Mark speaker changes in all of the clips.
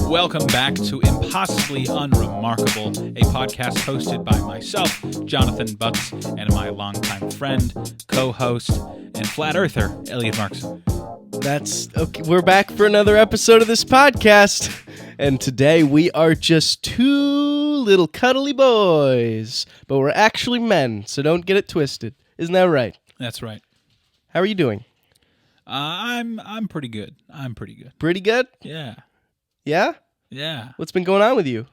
Speaker 1: Welcome back to Impossibly Unremarkable, a podcast hosted by myself, Jonathon Butts, and my longtime friend, co-host, and flat earther, Elliott Markson.
Speaker 2: That's okay. We're back for another episode of this podcast, and today we are just two little cuddly boys, but we're actually men, so don't get it twisted. Isn't that right?
Speaker 1: That's right.
Speaker 2: How are you doing?
Speaker 1: I'm pretty good.
Speaker 2: Pretty good?
Speaker 1: Yeah.
Speaker 2: Yeah?
Speaker 1: Yeah.
Speaker 2: What's been going on with you?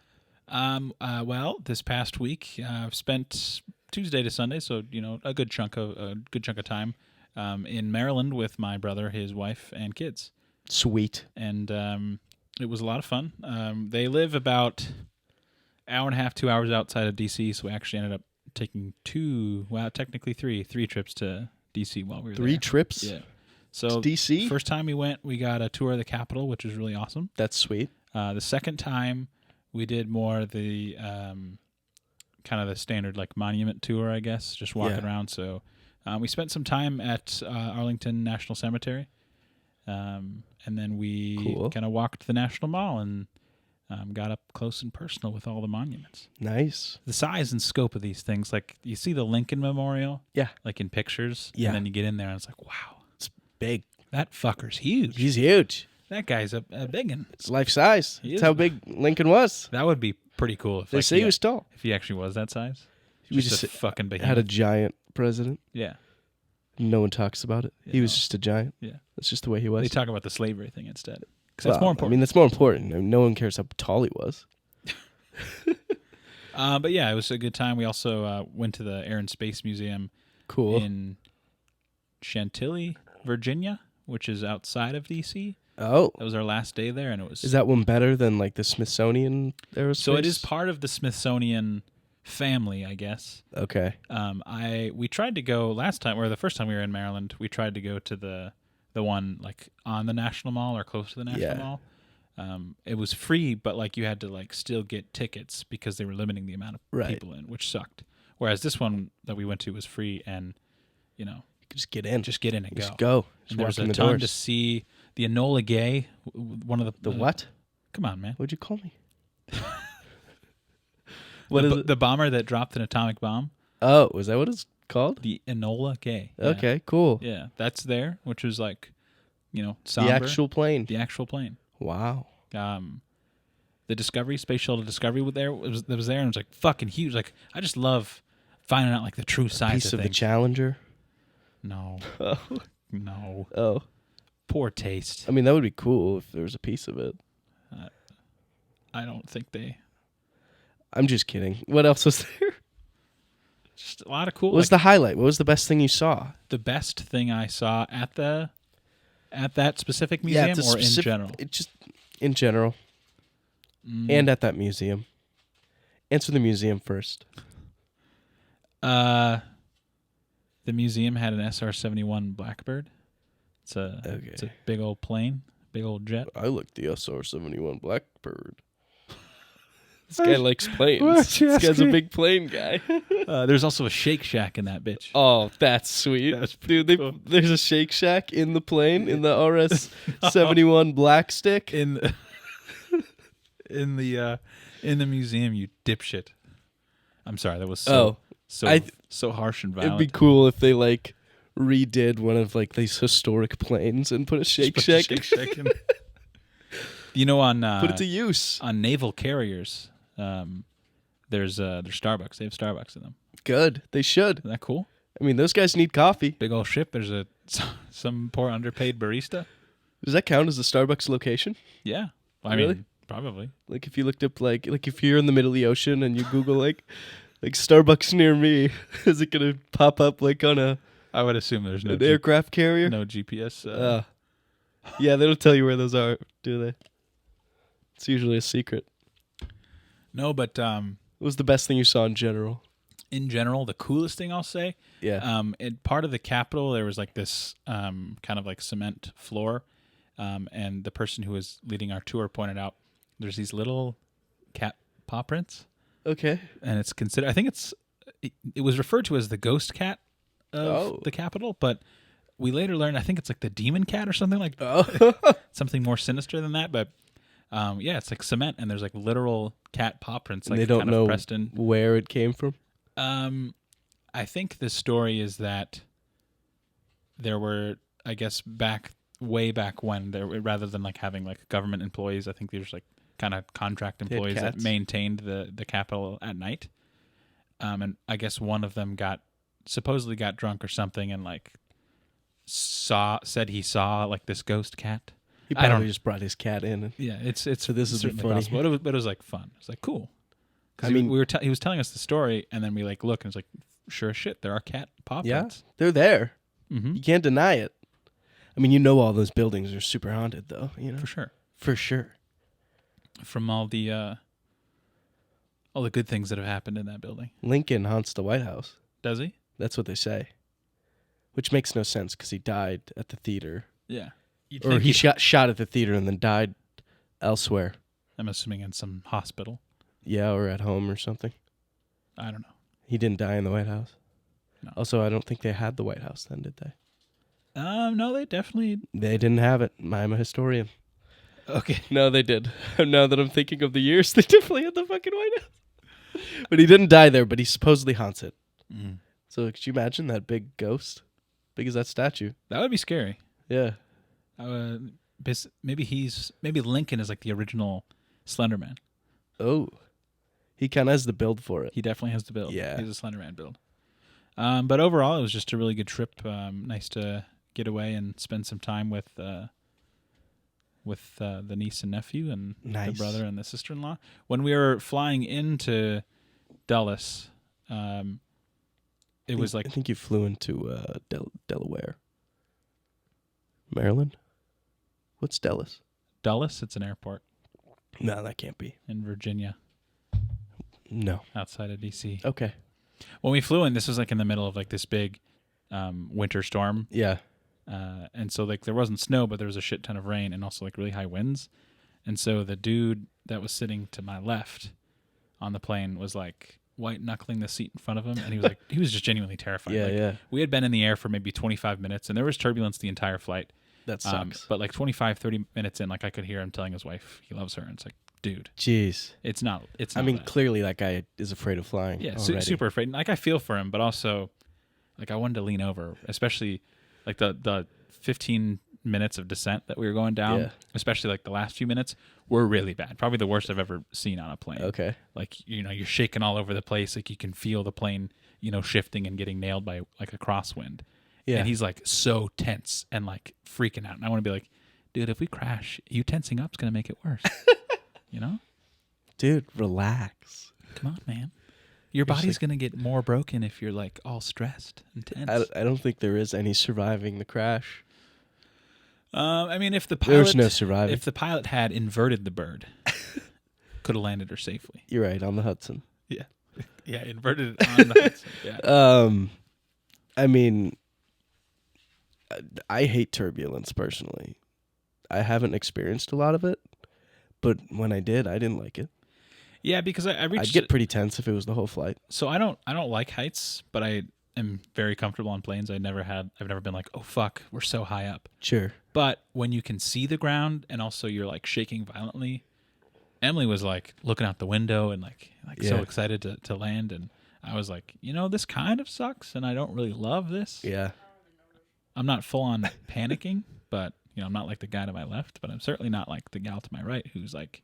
Speaker 1: Well, this past week, I've spent Tuesday to Sunday, so a good chunk of time, in Maryland with my brother, his wife, and kids.
Speaker 2: Sweet.
Speaker 1: And it was a lot of fun. They live about hour and a half, 2 hours outside of DC, so we actually ended up taking three trips to DC while we were there.
Speaker 2: 3 trips?
Speaker 1: Yeah. So
Speaker 2: DC?
Speaker 1: First time we went, we got a tour of the Capitol, which was really awesome.
Speaker 2: That's sweet.
Speaker 1: The second time, we did more the kind of the standard like monument tour, I guess, just walking around. So we spent some time at Arlington National Cemetery, and then we kind of walked the National Mall and got up close and personal with all the monuments.
Speaker 2: Nice.
Speaker 1: The size and scope of these things, like you see the Lincoln Memorial,
Speaker 2: yeah,
Speaker 1: like in pictures,
Speaker 2: yeah,
Speaker 1: and then you get in there and it's like, wow.
Speaker 2: Big.
Speaker 1: That fucker's huge.
Speaker 2: He's huge.
Speaker 1: That guy's a big one.
Speaker 2: It's life size. That's how big Lincoln was.
Speaker 1: That would be pretty cool if
Speaker 2: they say he was tall.
Speaker 1: If he actually was that size.
Speaker 2: He
Speaker 1: just a fucking behemoth.
Speaker 2: Had a giant president.
Speaker 1: Yeah.
Speaker 2: No one talks about it. He was just a giant.
Speaker 1: Yeah.
Speaker 2: That's just the way he was.
Speaker 1: They talk about the slavery thing instead. Because that's more important.
Speaker 2: I mean, that's more important. No one cares how tall he was.
Speaker 1: But yeah, it was a good time. We also went to the Air and Space Museum.
Speaker 2: Cool.
Speaker 1: In Chantilly, Virginia, which is outside of DC.
Speaker 2: Oh.
Speaker 1: That was our last day there, and it was...
Speaker 2: Is that one better than, like, the Smithsonian Aerospace?
Speaker 1: So it is part of the Smithsonian family, I guess.
Speaker 2: Okay.
Speaker 1: We tried to go last time, or the first time we were in Maryland, we tried to go to the one, like, on the National Mall or close to the National Mall. It was free, but, like, you had to, like, still get tickets because they were limiting the amount of people in, which sucked. Whereas this one that we went to was free and,
Speaker 2: Just get in.
Speaker 1: Just get in and go.
Speaker 2: Just go.
Speaker 1: And there's a ton to see. The Enola Gay, one of
Speaker 2: the what?
Speaker 1: Come on, man.
Speaker 2: What'd you call me?
Speaker 1: The bomber that dropped an atomic bomb.
Speaker 2: Oh, is that what it's called?
Speaker 1: The Enola Gay. Yeah.
Speaker 2: Okay, cool.
Speaker 1: Yeah, that's there, which was like, somber.
Speaker 2: The actual plane.
Speaker 1: The actual plane.
Speaker 2: Wow.
Speaker 1: The Discovery, Space Shuttle Discovery was there, and it was like fucking huge. Like, I just love finding out like the true size
Speaker 2: piece
Speaker 1: of
Speaker 2: the
Speaker 1: things.
Speaker 2: Challenger.
Speaker 1: No.
Speaker 2: Oh.
Speaker 1: No.
Speaker 2: Oh.
Speaker 1: Poor taste.
Speaker 2: I mean, that would be cool if there was a piece of it.
Speaker 1: I don't think they...
Speaker 2: I'm just kidding. What else was there?
Speaker 1: Just a lot of cool...
Speaker 2: What was the highlight? What was the best thing you saw?
Speaker 1: The best thing I saw at that specific museum or in general?
Speaker 2: Just in general. And at that museum. Answer the museum first.
Speaker 1: The museum had an SR-71 Blackbird. It's a big old plane, big old jet.
Speaker 2: I like the SR-71 Blackbird. This guy likes planes. This guy's a big plane guy.
Speaker 1: There's also a Shake Shack in that bitch.
Speaker 2: Oh, that's sweet. Dude, cool. There's a Shake Shack in the plane, in the RS-71 Black Stick.
Speaker 1: In the museum, you dipshit. I'm sorry, that was so harsh and violent.
Speaker 2: It'd be cool if they like redid one of like these historic planes and put a Shake Shack in.
Speaker 1: Put
Speaker 2: it to use
Speaker 1: on naval carriers. There's Starbucks. They have Starbucks in them.
Speaker 2: Good. They should.
Speaker 1: Isn't that cool?
Speaker 2: I mean, those guys need coffee.
Speaker 1: Big old ship. There's some poor underpaid barista.
Speaker 2: Does that count as a Starbucks location?
Speaker 1: Yeah. I
Speaker 2: really?
Speaker 1: mean, probably.
Speaker 2: Like if you looked up like if you're in the middle of the ocean and you Google like Starbucks near me, is it gonna pop up like on a?
Speaker 1: I would assume there's no
Speaker 2: aircraft carrier.
Speaker 1: No GPS.
Speaker 2: Yeah, they don't tell you where those are, do they? It's usually a secret.
Speaker 1: No, but
Speaker 2: what was the best thing you saw in general?
Speaker 1: In general, the coolest thing I'll say.
Speaker 2: Yeah.
Speaker 1: In part of the Capitol, there was like this kind of like cement floor, and the person who was leading our tour pointed out there's these little cat paw prints.
Speaker 2: Okay.
Speaker 1: And it's considered. I think it was referred to as the ghost cat of the Capitol, but we later learned I think it's like the demon cat or something like
Speaker 2: something
Speaker 1: more sinister than that. But Yeah, it's like cement, and there's like literal cat paw prints, like
Speaker 2: they don't
Speaker 1: kind
Speaker 2: know
Speaker 1: of pressed in.
Speaker 2: where it came from.
Speaker 1: I think the story is that there were, I guess, way back when rather than like having like government employees, I think there's like kind of contract employees that maintained the Capitol at night. And I guess one of them supposedly got drunk or something, and like said he saw like this ghost cat.
Speaker 2: He probably just brought his cat in.
Speaker 1: Yeah, it's
Speaker 2: so this is funny.
Speaker 1: Possible, but it was like fun. It's like cool.
Speaker 2: I mean,
Speaker 1: he was telling us the story, and then we like look, and it's like, sure as shit, there are cat paw prints.
Speaker 2: Yeah, they're there.
Speaker 1: Mm-hmm.
Speaker 2: You can't deny it. I mean, all those buildings are super haunted, though. For sure.
Speaker 1: From all the good things that have happened in that building.
Speaker 2: Lincoln haunts the White House.
Speaker 1: Does he?
Speaker 2: That's what they say. Which makes no sense because he died at the theater.
Speaker 1: Yeah.
Speaker 2: Or he got shot at the theater and then died elsewhere.
Speaker 1: I'm assuming in some hospital.
Speaker 2: Yeah, or at home or something.
Speaker 1: I don't know.
Speaker 2: He didn't die in the White House.
Speaker 1: No.
Speaker 2: Also, I don't think they had the White House then, did they?
Speaker 1: No, they definitely...
Speaker 2: They didn't have it. I'm a historian.
Speaker 1: Okay.
Speaker 2: No, they did. Now that I'm thinking of the years, they definitely had the fucking White House. But he didn't die there, but he supposedly haunts it.
Speaker 1: Mm.
Speaker 2: So could you imagine that big ghost? Big as that statue.
Speaker 1: That would be scary.
Speaker 2: Yeah.
Speaker 1: Maybe Lincoln is like the original Slender Man.
Speaker 2: Oh. He kind of has the build for it.
Speaker 1: He definitely has the build.
Speaker 2: Yeah.
Speaker 1: He's a Slender Man build. But overall, it was just a really good trip. Nice to get away and spend some time with the niece and nephew and the brother and the sister-in-law. When we were flying into Dulles, it was like...
Speaker 2: I think you flew into Delaware. Maryland? What's Dulles?
Speaker 1: Dulles? It's an airport.
Speaker 2: No, that can't be.
Speaker 1: In Virginia.
Speaker 2: No.
Speaker 1: Outside of D.C.
Speaker 2: Okay.
Speaker 1: When we flew in, this was like in the middle of like this big winter storm.
Speaker 2: Yeah.
Speaker 1: And so like there wasn't snow, but there was a shit ton of rain and also like really high winds. And so the dude that was sitting to my left on the plane was like white knuckling the seat in front of him, and he was just genuinely terrified.
Speaker 2: Yeah,
Speaker 1: like, we had been in the air for maybe 25 minutes, and there was turbulence the entire flight.
Speaker 2: That sucks.
Speaker 1: But like 25, 30 minutes in, like I could hear him telling his wife he loves her, and it's like, dude,
Speaker 2: jeez,
Speaker 1: it's not.
Speaker 2: I mean, clearly that guy is afraid of flying.
Speaker 1: Yeah, super afraid. And, like I feel for him, but also, like I wanted to lean over, especially like the 15 minutes of descent that we were going down, especially like the last few minutes were really bad. Probably the worst I've ever seen on a plane.
Speaker 2: Okay.
Speaker 1: Like, you're shaking all over the place. Like you can feel the plane, shifting and getting nailed by like a crosswind. Yeah. And he's like so tense and like freaking out. And I want to be like, dude, if we crash, you tensing up's going to make it worse.
Speaker 2: Dude, relax.
Speaker 1: Come on, man. Your body's going to get more broken if you're like all stressed and tense.
Speaker 2: I don't think there is any surviving the crash.
Speaker 1: I mean, if the pilot had inverted the bird, could have landed her safely.
Speaker 2: You're right, on the Hudson.
Speaker 1: Yeah. Yeah, inverted it on the Hudson. Yeah.
Speaker 2: I mean, I hate turbulence personally. I haven't experienced a lot of it, but when I did, I didn't like it.
Speaker 1: Yeah, because I'd
Speaker 2: get pretty tense if it was the whole flight.
Speaker 1: So I don't like heights, but I am very comfortable on planes. I've never been like, oh fuck, we're so high up.
Speaker 2: Sure.
Speaker 1: But when you can see the ground and also you're like shaking violently, Emily was like looking out the window and like so excited to land, and I was like, this kind of sucks and I don't really love this.
Speaker 2: Yeah.
Speaker 1: I'm not full on panicking, but I'm not like the guy to my left, but I'm certainly not like the gal to my right who's like,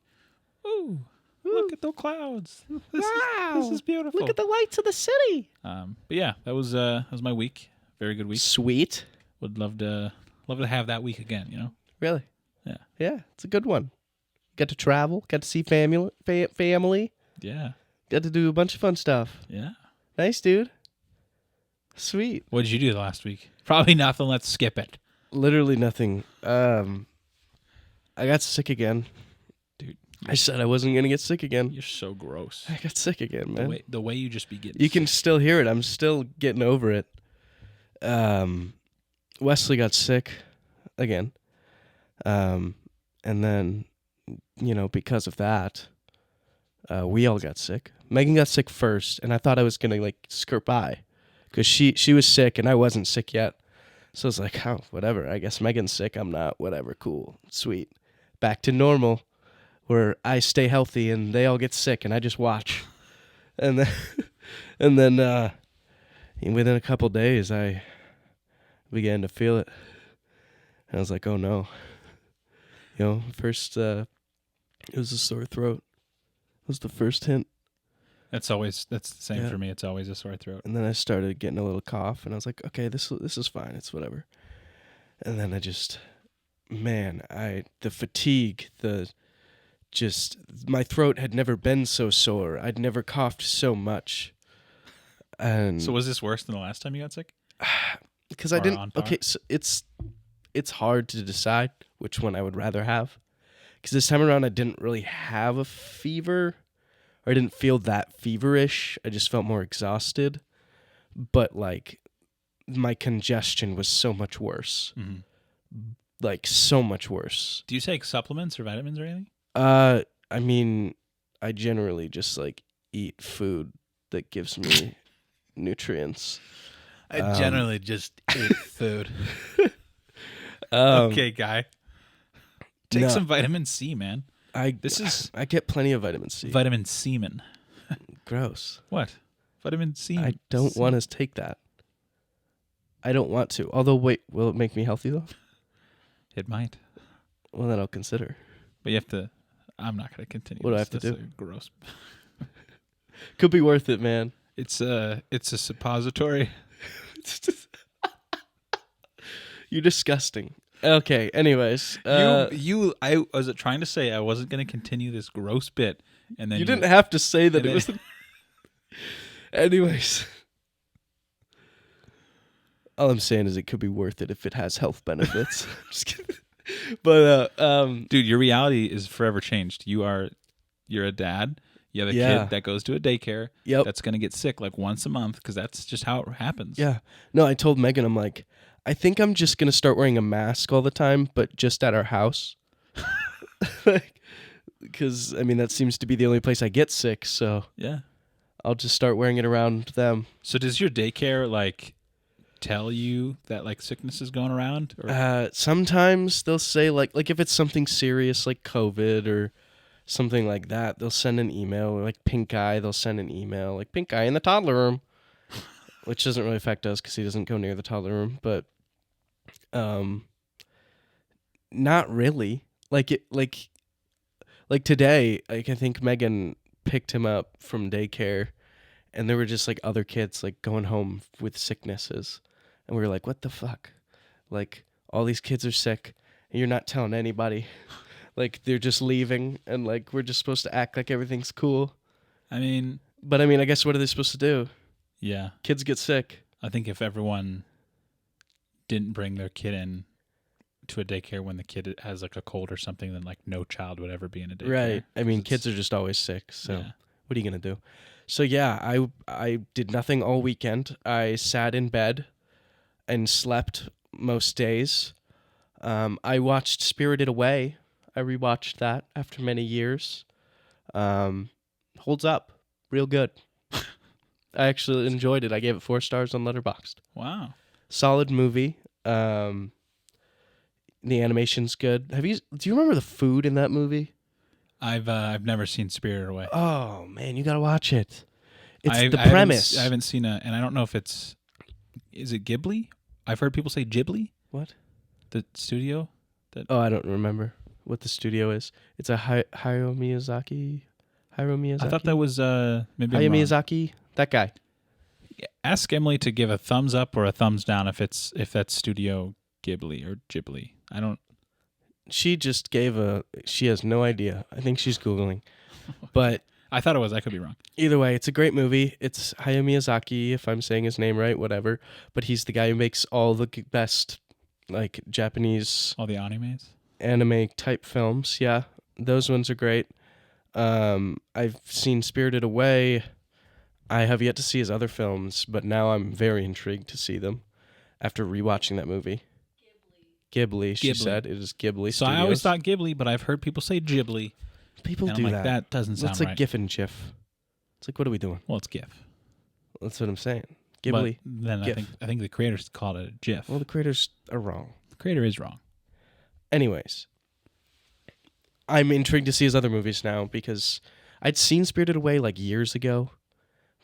Speaker 1: ooh, look at the clouds. This is beautiful.
Speaker 2: Look at the lights of the city.
Speaker 1: But yeah, that was my week. Very good week.
Speaker 2: Sweet.
Speaker 1: Would love to have that week again,
Speaker 2: Really?
Speaker 1: Yeah.
Speaker 2: Yeah, it's a good one. Got to travel, got to see family.
Speaker 1: Yeah.
Speaker 2: Got to do a bunch of fun stuff.
Speaker 1: Yeah.
Speaker 2: Nice, dude. Sweet.
Speaker 1: What did you do last week? Probably nothing. Let's skip it.
Speaker 2: Literally nothing. I got sick again.
Speaker 1: Dude.
Speaker 2: I said I wasn't going to get sick again.
Speaker 1: You're so gross.
Speaker 2: I got sick again, man.
Speaker 1: The way you just be getting
Speaker 2: You can still hear it. I'm still getting over it. Wesley got sick again. And then, because of that, we all got sick. Megan got sick first, and I thought I was going to, skirt by. Because she was sick, and I wasn't sick yet. So I was like, oh, whatever. I guess Megan's sick. I'm not. Whatever. Cool. Sweet. Back to normal. where I stay healthy and they all get sick and I just watch. And then, and then within a couple days, I began to feel it. And I was like, oh no. First, it was a sore throat. It was the first hint.
Speaker 1: That's the same for me. It's always a sore throat.
Speaker 2: And then I started getting a little cough, and I was like, okay, this is fine. It's whatever. And then the fatigue, my throat had never been so sore. I'd never coughed so much. And
Speaker 1: so was this worse than the last time you got sick?
Speaker 2: Because I didn't. Okay, so it's hard to decide which one I would rather have. Because this time around, I didn't really have a fever, or I didn't feel that feverish. I just felt more exhausted. But like, my congestion was so much worse.
Speaker 1: Mm-hmm.
Speaker 2: Like, so much worse.
Speaker 1: Do you take supplements or vitamins or anything?
Speaker 2: I mean, I generally just like eat food that gives me nutrients.
Speaker 1: I generally just eat food. Okay, guy. Take some vitamin C, man. I
Speaker 2: get plenty of vitamin C.
Speaker 1: Vitamin semen.
Speaker 2: Gross.
Speaker 1: What? Vitamin C?
Speaker 2: I don't want to take that. I don't want to. Although, wait, will it make me healthy though?
Speaker 1: It might.
Speaker 2: Well, then I'll consider.
Speaker 1: But you have to. I'm not going to continue.
Speaker 2: What do I have to do?
Speaker 1: Gross.
Speaker 2: Could be worth it, man.
Speaker 1: It's a suppository.
Speaker 2: You're disgusting. Okay, anyways.
Speaker 1: I was trying to say I wasn't going to continue this gross bit, and then
Speaker 2: you didn't have to say that it was. Anyways. All I'm saying is it could be worth it if it has health benefits. Just kidding. But
Speaker 1: dude, your reality is forever changed. You're a dad. You have a kid that goes to a daycare.
Speaker 2: Yep.
Speaker 1: That's going to get sick like once a month because that's just how it happens.
Speaker 2: Yeah. No, I told Megan, I'm like, I think I'm just going to start wearing a mask all the time, but just at our house. Because, I mean, that seems to be the only place I get sick, so
Speaker 1: yeah,
Speaker 2: I'll just start wearing it around them.
Speaker 1: So does your daycare, like, tell you that, like, sickness is going around? Or?
Speaker 2: Sometimes they'll say, like if it's something serious like COVID or something like that, they'll send an email. Or like pink eye, they'll send an email. Like, pink eye in the toddler room. Which doesn't really affect us because he doesn't go near the toddler room. But not really. Like today, like I think Megan picked him up from daycare, and there were just like other kids like going home with sicknesses, and we were like, "What the fuck?" Like, all these kids are sick, and you're not telling anybody. Like, they're just leaving, and like we're just supposed to act like everything's cool.
Speaker 1: I mean,
Speaker 2: I guess what are they supposed to do?
Speaker 1: Yeah,
Speaker 2: kids get sick.
Speaker 1: I think if everyone didn't bring their kid in to a daycare when the kid has like a cold or something, then like no child would ever be in a daycare.
Speaker 2: Right. I mean, kids are just always sick. So what are you going to do? So yeah, I did nothing all weekend. I sat in bed and slept most days. I watched Spirited Away. I rewatched that after many years. Holds up. Real good. I actually enjoyed it. I gave it 4 stars on Letterboxd.
Speaker 1: Wow.
Speaker 2: Solid movie. The animation's good. Do you remember the food in that movie?
Speaker 1: I've never seen Spirited Away.
Speaker 2: Oh man, you gotta watch it. It's the premise.
Speaker 1: I haven't seen and I don't know if is it Ghibli? I've heard people say Ghibli.
Speaker 2: What?
Speaker 1: The studio?
Speaker 2: Oh, I don't remember what the studio is. It's a Hayao Miyazaki.
Speaker 1: I thought that was maybe
Speaker 2: Hayao Miyazaki. That guy.
Speaker 1: Ask Emily to give a thumbs up or a thumbs down if that's Studio Ghibli or Ghibli. I don't.
Speaker 2: She just she has no idea. I think she's Googling. But
Speaker 1: I thought it was. I could be wrong.
Speaker 2: Either way, it's a great movie. It's Hayao Miyazaki, if I'm saying his name right, whatever. But he's the guy who makes all the best, like, Japanese...
Speaker 1: All the animes?
Speaker 2: Anime type films, yeah. Those ones are great. I've seen Spirited Away. I have yet to see his other films, but now I'm very intrigued to see them after rewatching that movie. Ghibli, she said. It is Ghibli
Speaker 1: So
Speaker 2: Studios.
Speaker 1: I always thought Ghibli, but I've heard people say Ghibli.
Speaker 2: People do that.
Speaker 1: That doesn't sound right.
Speaker 2: It's like GIF and GIF. It's like, what are we doing?
Speaker 1: Well, it's GIF.
Speaker 2: That's what I'm saying. Ghibli.
Speaker 1: But then
Speaker 2: GIF.
Speaker 1: I think the creators called it a GIF.
Speaker 2: Well, the creators are wrong.
Speaker 1: The creator is wrong.
Speaker 2: Anyways, I'm intrigued to see his other movies now because I'd seen Spirited Away like years ago,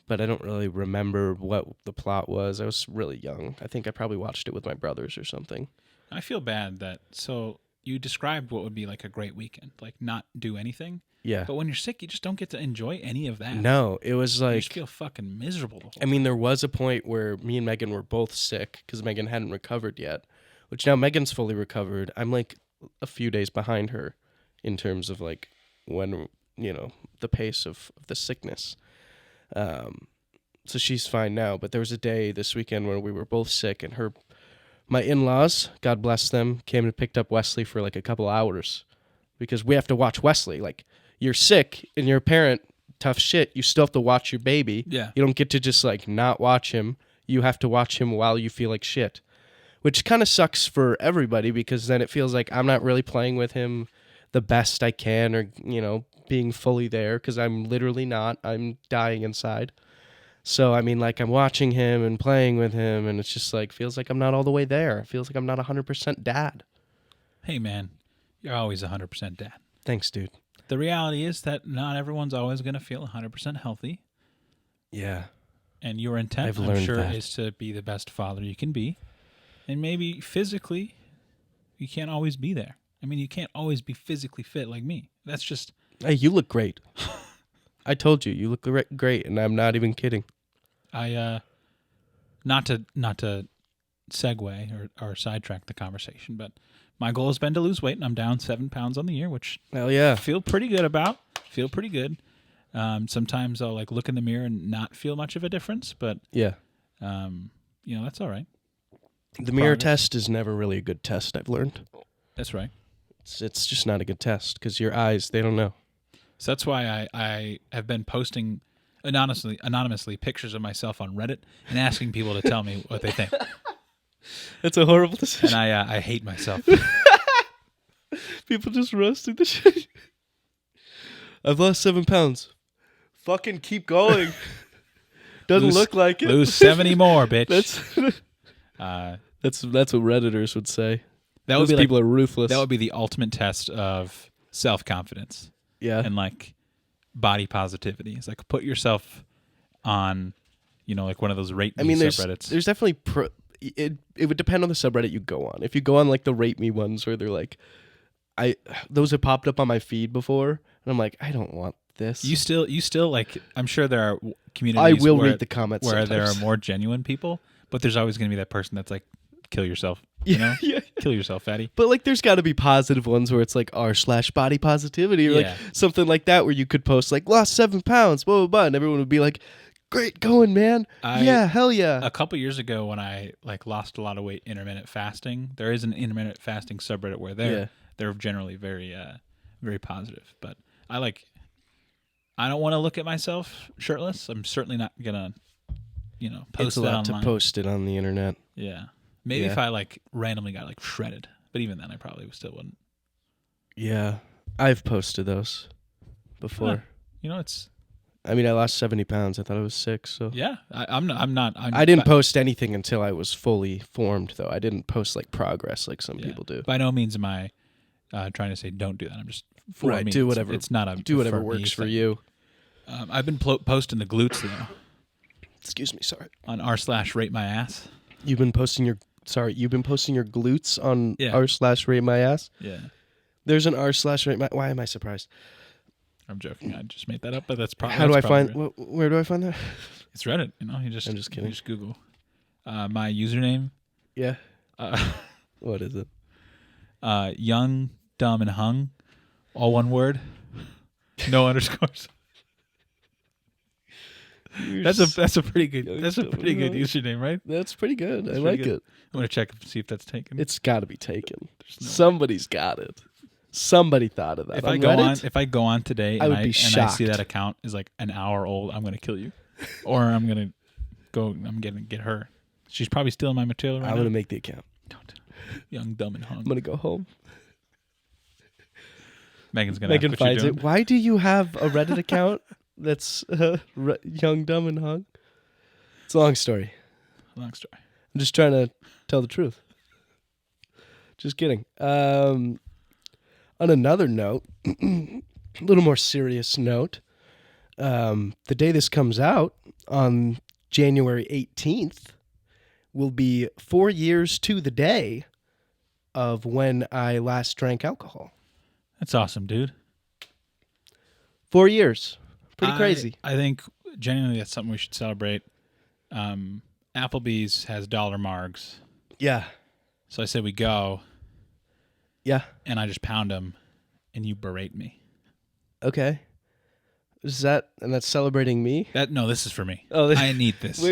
Speaker 2: but I don't really remember what the plot was. I was really young. I think I probably watched it with my brothers or something.
Speaker 1: I feel bad that, so you described what would be like a great weekend, like not do anything.
Speaker 2: Yeah.
Speaker 1: But when you're sick, you just don't get to enjoy any of that.
Speaker 2: No, it was
Speaker 1: You
Speaker 2: like,
Speaker 1: just feel fucking miserable the whole
Speaker 2: I mean, there was a point where me and Megan were both sick because Megan hadn't recovered yet, which now Megan's fully recovered. I'm like a few days behind her in terms of like when, the pace of the sickness. So she's fine now, but there was a day this weekend where we were both sick and my in-laws, God bless them, came and picked up Wesley for like a couple hours because we have to watch Wesley. Like, you're sick and you're a parent, tough shit. You still have to watch your baby.
Speaker 1: Yeah.
Speaker 2: You don't get to just like not watch him. You have to watch him while you feel like shit, which kind of sucks for everybody because then it feels like I'm not really playing with him the best I can or, being fully there because I'm literally not. I'm dying inside. So, I mean, like, I'm watching him and playing with him, and it's just, like, feels like I'm not all the way there. It feels like I'm not 100% dad.
Speaker 1: Hey, man, you're always 100% dad.
Speaker 2: Thanks, dude.
Speaker 1: The reality is that not everyone's always going to feel 100% healthy.
Speaker 2: Yeah.
Speaker 1: And your intent, I'm sure, is to be the best father you can be. And maybe physically, you can't always be there. I mean, you can't always be physically fit like me. That's just...
Speaker 2: Hey, you look great. I told you look great, and I'm not even kidding.
Speaker 1: Not to segue or sidetrack the conversation, but my goal has been to lose weight, and I'm down 7 pounds on the year, which
Speaker 2: hell yeah,
Speaker 1: I feel pretty good about. Feel pretty good. Sometimes I'll like look in the mirror and not feel much of a difference, but
Speaker 2: yeah,
Speaker 1: that's all right.
Speaker 2: The mirror test is never really a good test. I've learned.
Speaker 1: That's right.
Speaker 2: It's just not a good test because your eyes, they don't know.
Speaker 1: So that's why I have been posting anonymously pictures of myself on Reddit and asking people to tell me what they think.
Speaker 2: That's a horrible decision.
Speaker 1: And I hate myself.
Speaker 2: People just roasting the shit. I've lost 7 pounds. Fucking keep going. Doesn't look like it.
Speaker 1: Lose 70 more, bitch.
Speaker 2: That's what Redditors would say.
Speaker 1: Those
Speaker 2: people are ruthless.
Speaker 1: That would be the ultimate test of self-confidence.
Speaker 2: Yeah.
Speaker 1: And like body positivity. It's like put yourself on, like one of those rate me subreddits.
Speaker 2: There's definitely it would depend on the subreddit you go on. If you go on like the rate me ones where they're like, those have popped up on my feed before, and I'm like, I don't want this.
Speaker 1: You still like, I'm sure there are communities.
Speaker 2: I will read the comments
Speaker 1: where
Speaker 2: sometimes.
Speaker 1: There are more genuine people, but there's always going to be that person that's like, kill yourself. Yeah. Kill yourself, fatty.
Speaker 2: But like, there's got to be positive ones where it's like r/body positivity or like something like that, where you could post like lost 7 pounds, blah blah blah, and everyone would be like, great going, man. Yeah, hell yeah.
Speaker 1: A couple years ago, when I like lost a lot of weight intermittent fasting, there is an intermittent fasting subreddit where they're generally very very positive. But I don't want to look at myself shirtless. I'm certainly not gonna post that online.
Speaker 2: It's a lot to post it on the internet.
Speaker 1: Yeah. Maybe if I like randomly got like shredded, but even then I probably still wouldn't.
Speaker 2: Yeah, I've posted those before. I mean, I lost 70 pounds. I thought I was sick. So
Speaker 1: yeah, I'm not.
Speaker 2: I didn't post anything until I was fully formed, though. I didn't post like progress like some people do.
Speaker 1: By no means am I trying to say don't do that. I'm just
Speaker 2: right. Do whatever.
Speaker 1: It's not a
Speaker 2: do whatever works for you.
Speaker 1: I've been posting the glutes though.
Speaker 2: Excuse me, sorry.
Speaker 1: On r/rate my ass.
Speaker 2: You've been posting your glutes on r/rate my ass?
Speaker 1: Yeah.
Speaker 2: There's an r/rate my... Why am I surprised?
Speaker 1: I'm joking. I just made that up, but that's probably...
Speaker 2: How do I find... Where do I find that?
Speaker 1: It's Reddit.
Speaker 2: I'm just kidding.
Speaker 1: You just Google. My username...
Speaker 2: Yeah. What is it?
Speaker 1: Young, dumb, and hung. All one word. No underscores. That's a pretty good username, right?
Speaker 2: That's pretty good. I like it.
Speaker 1: I'm gonna check and see if that's taken.
Speaker 2: It's got to be taken. Somebody's got it. Somebody thought of that.
Speaker 1: If I go on today
Speaker 2: I would be shocked.
Speaker 1: And I see that account is like an hour old, I'm gonna kill you, or I'm gonna get her. She's probably stealing my material right now.
Speaker 2: I'm gonna make the account.
Speaker 1: Don't. Young, dumb, and hung.
Speaker 2: I'm gonna go home.
Speaker 1: Megan
Speaker 2: finds it. Why do you have a Reddit account that's young, dumb, and hung? It's a long story.
Speaker 1: Long story.
Speaker 2: I'm just trying to tell the truth. Just kidding. On another note, a little more serious note, the day this comes out, on January 18th, will be 4 years to the day of when I last drank alcohol.
Speaker 1: That's awesome, dude.
Speaker 2: 4 years. Pretty crazy.
Speaker 1: I think genuinely that's something we should celebrate. Applebee's has dollar margs.
Speaker 2: Yeah.
Speaker 1: So I say we go.
Speaker 2: Yeah.
Speaker 1: And I just pound them, and you berate me.
Speaker 2: Okay. And that's celebrating me?
Speaker 1: No, this is for me.
Speaker 2: Oh,
Speaker 1: I need this.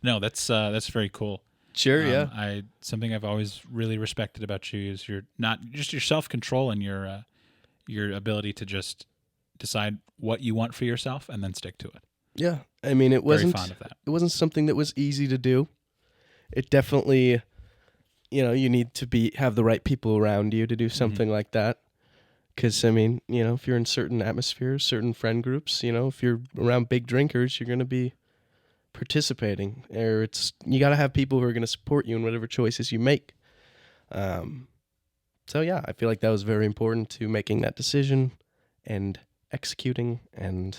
Speaker 1: No, that's very cool.
Speaker 2: Sure, yeah.
Speaker 1: Something I've always really respected about you is your self-control and your ability to just decide what you want for yourself and then stick to it.
Speaker 2: Yeah. I mean, it wasn't
Speaker 1: very fond of that.
Speaker 2: It wasn't something that was easy to do. It definitely, you need to have the right people around you to do something like that. Because, I mean, if you're in certain atmospheres, certain friend groups, if you're around big drinkers, you're going to be participating. Or you got to have people who are going to support you in whatever choices you make. So, yeah, I feel like that was very important to making that decision and executing. And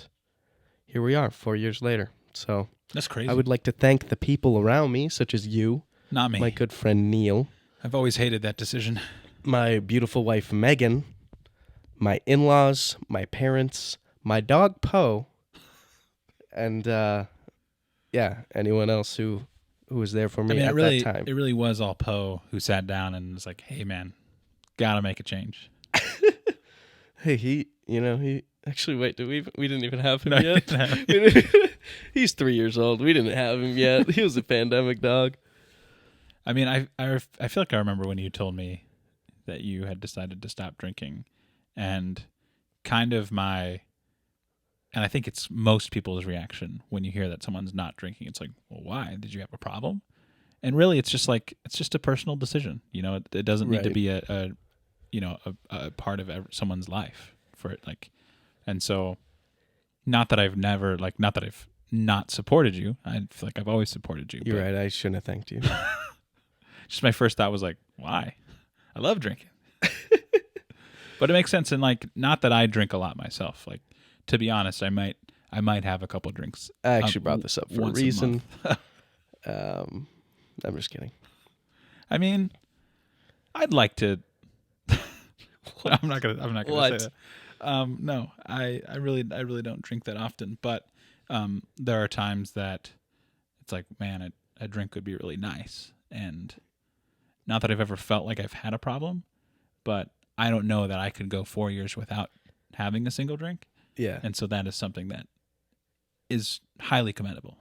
Speaker 2: here we are 4 years later. So
Speaker 1: that's crazy.
Speaker 2: I would like to thank the people around me, such as you.
Speaker 1: Not me.
Speaker 2: My good friend Neil.
Speaker 1: I've always hated that decision.
Speaker 2: My beautiful wife Megan. My in-laws, my parents, my dog Poe, and anyone else who was there for me at that time.
Speaker 1: It really was all Poe who sat down and was like, "Hey, man, gotta make a change."
Speaker 2: Hey, he actually wait. We didn't even have him yet. He's 3 years old. We didn't have him yet. He was a pandemic dog.
Speaker 1: I mean, I feel like I remember when you told me that you had decided to stop drinking. And kind of and I think it's most people's reaction when you hear that someone's not drinking. It's like, well, why? Did you have a problem? And really, it's just a personal decision. It doesn't need to be a part of someone's life for it. And so, not that I've not supported you. I feel like I've always supported you.
Speaker 2: You're right. I shouldn't have thanked you.
Speaker 1: Just my first thought was like, why? I love drinking. But it makes sense, and not that I drink a lot myself. To be honest, I might have a couple drinks.
Speaker 2: I actually brought this up for a reason. I'm just kidding.
Speaker 1: I mean, I'd like to. I'm not gonna say that. No, I really don't drink that often. But there are times that it's like, man, a drink would be really nice, and not that I've ever felt like I've had a problem, but I don't know that I could go 4 years without having a single drink.
Speaker 2: Yeah.
Speaker 1: And so that is something that is highly commendable.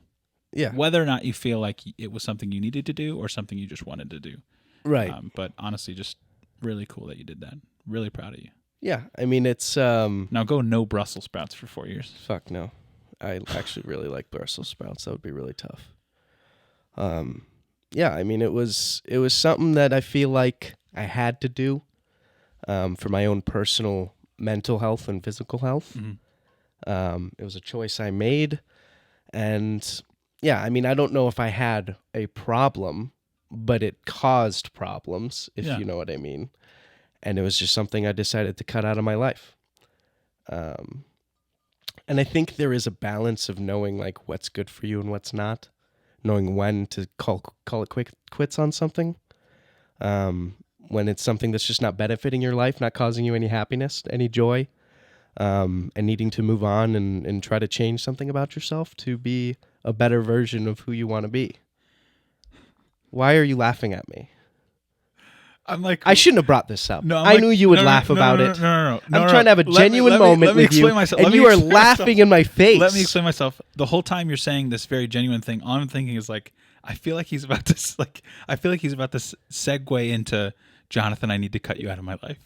Speaker 2: Yeah.
Speaker 1: Whether or not you feel like it was something you needed to do or something you just wanted to do.
Speaker 2: Right.
Speaker 1: But honestly, just really cool that you did that. Really proud of you.
Speaker 2: Yeah. I mean, it's...
Speaker 1: Now go no Brussels sprouts for 4 years.
Speaker 2: Fuck no. I actually really like Brussels sprouts. That would be really tough. Yeah, I mean, it was something that I feel like I had to do. For my own personal mental health and physical health. Mm-hmm. It was a choice I made. And yeah, I mean, I don't know if I had a problem, but it caused problems, if you know what I mean. And it was just something I decided to cut out of my life. And I think there is a balance of knowing what's good for you and what's not. Knowing when to call it quits on something. When it's something that's just not benefiting your life, not causing you any happiness, any joy, and needing to move on and try to change something about yourself to be a better version of who you want to be. Why are you laughing at me?
Speaker 1: I'm like,
Speaker 2: I shouldn't have brought this up.
Speaker 1: No,
Speaker 2: I knew you would laugh about it.
Speaker 1: No.
Speaker 2: I'm trying to have a genuine moment with you, and you are laughing in my face.
Speaker 1: Let me explain myself. The whole time you're saying this very genuine thing, all I'm thinking is I feel like he's about to segue into Jonathon, I need to cut you out of my life.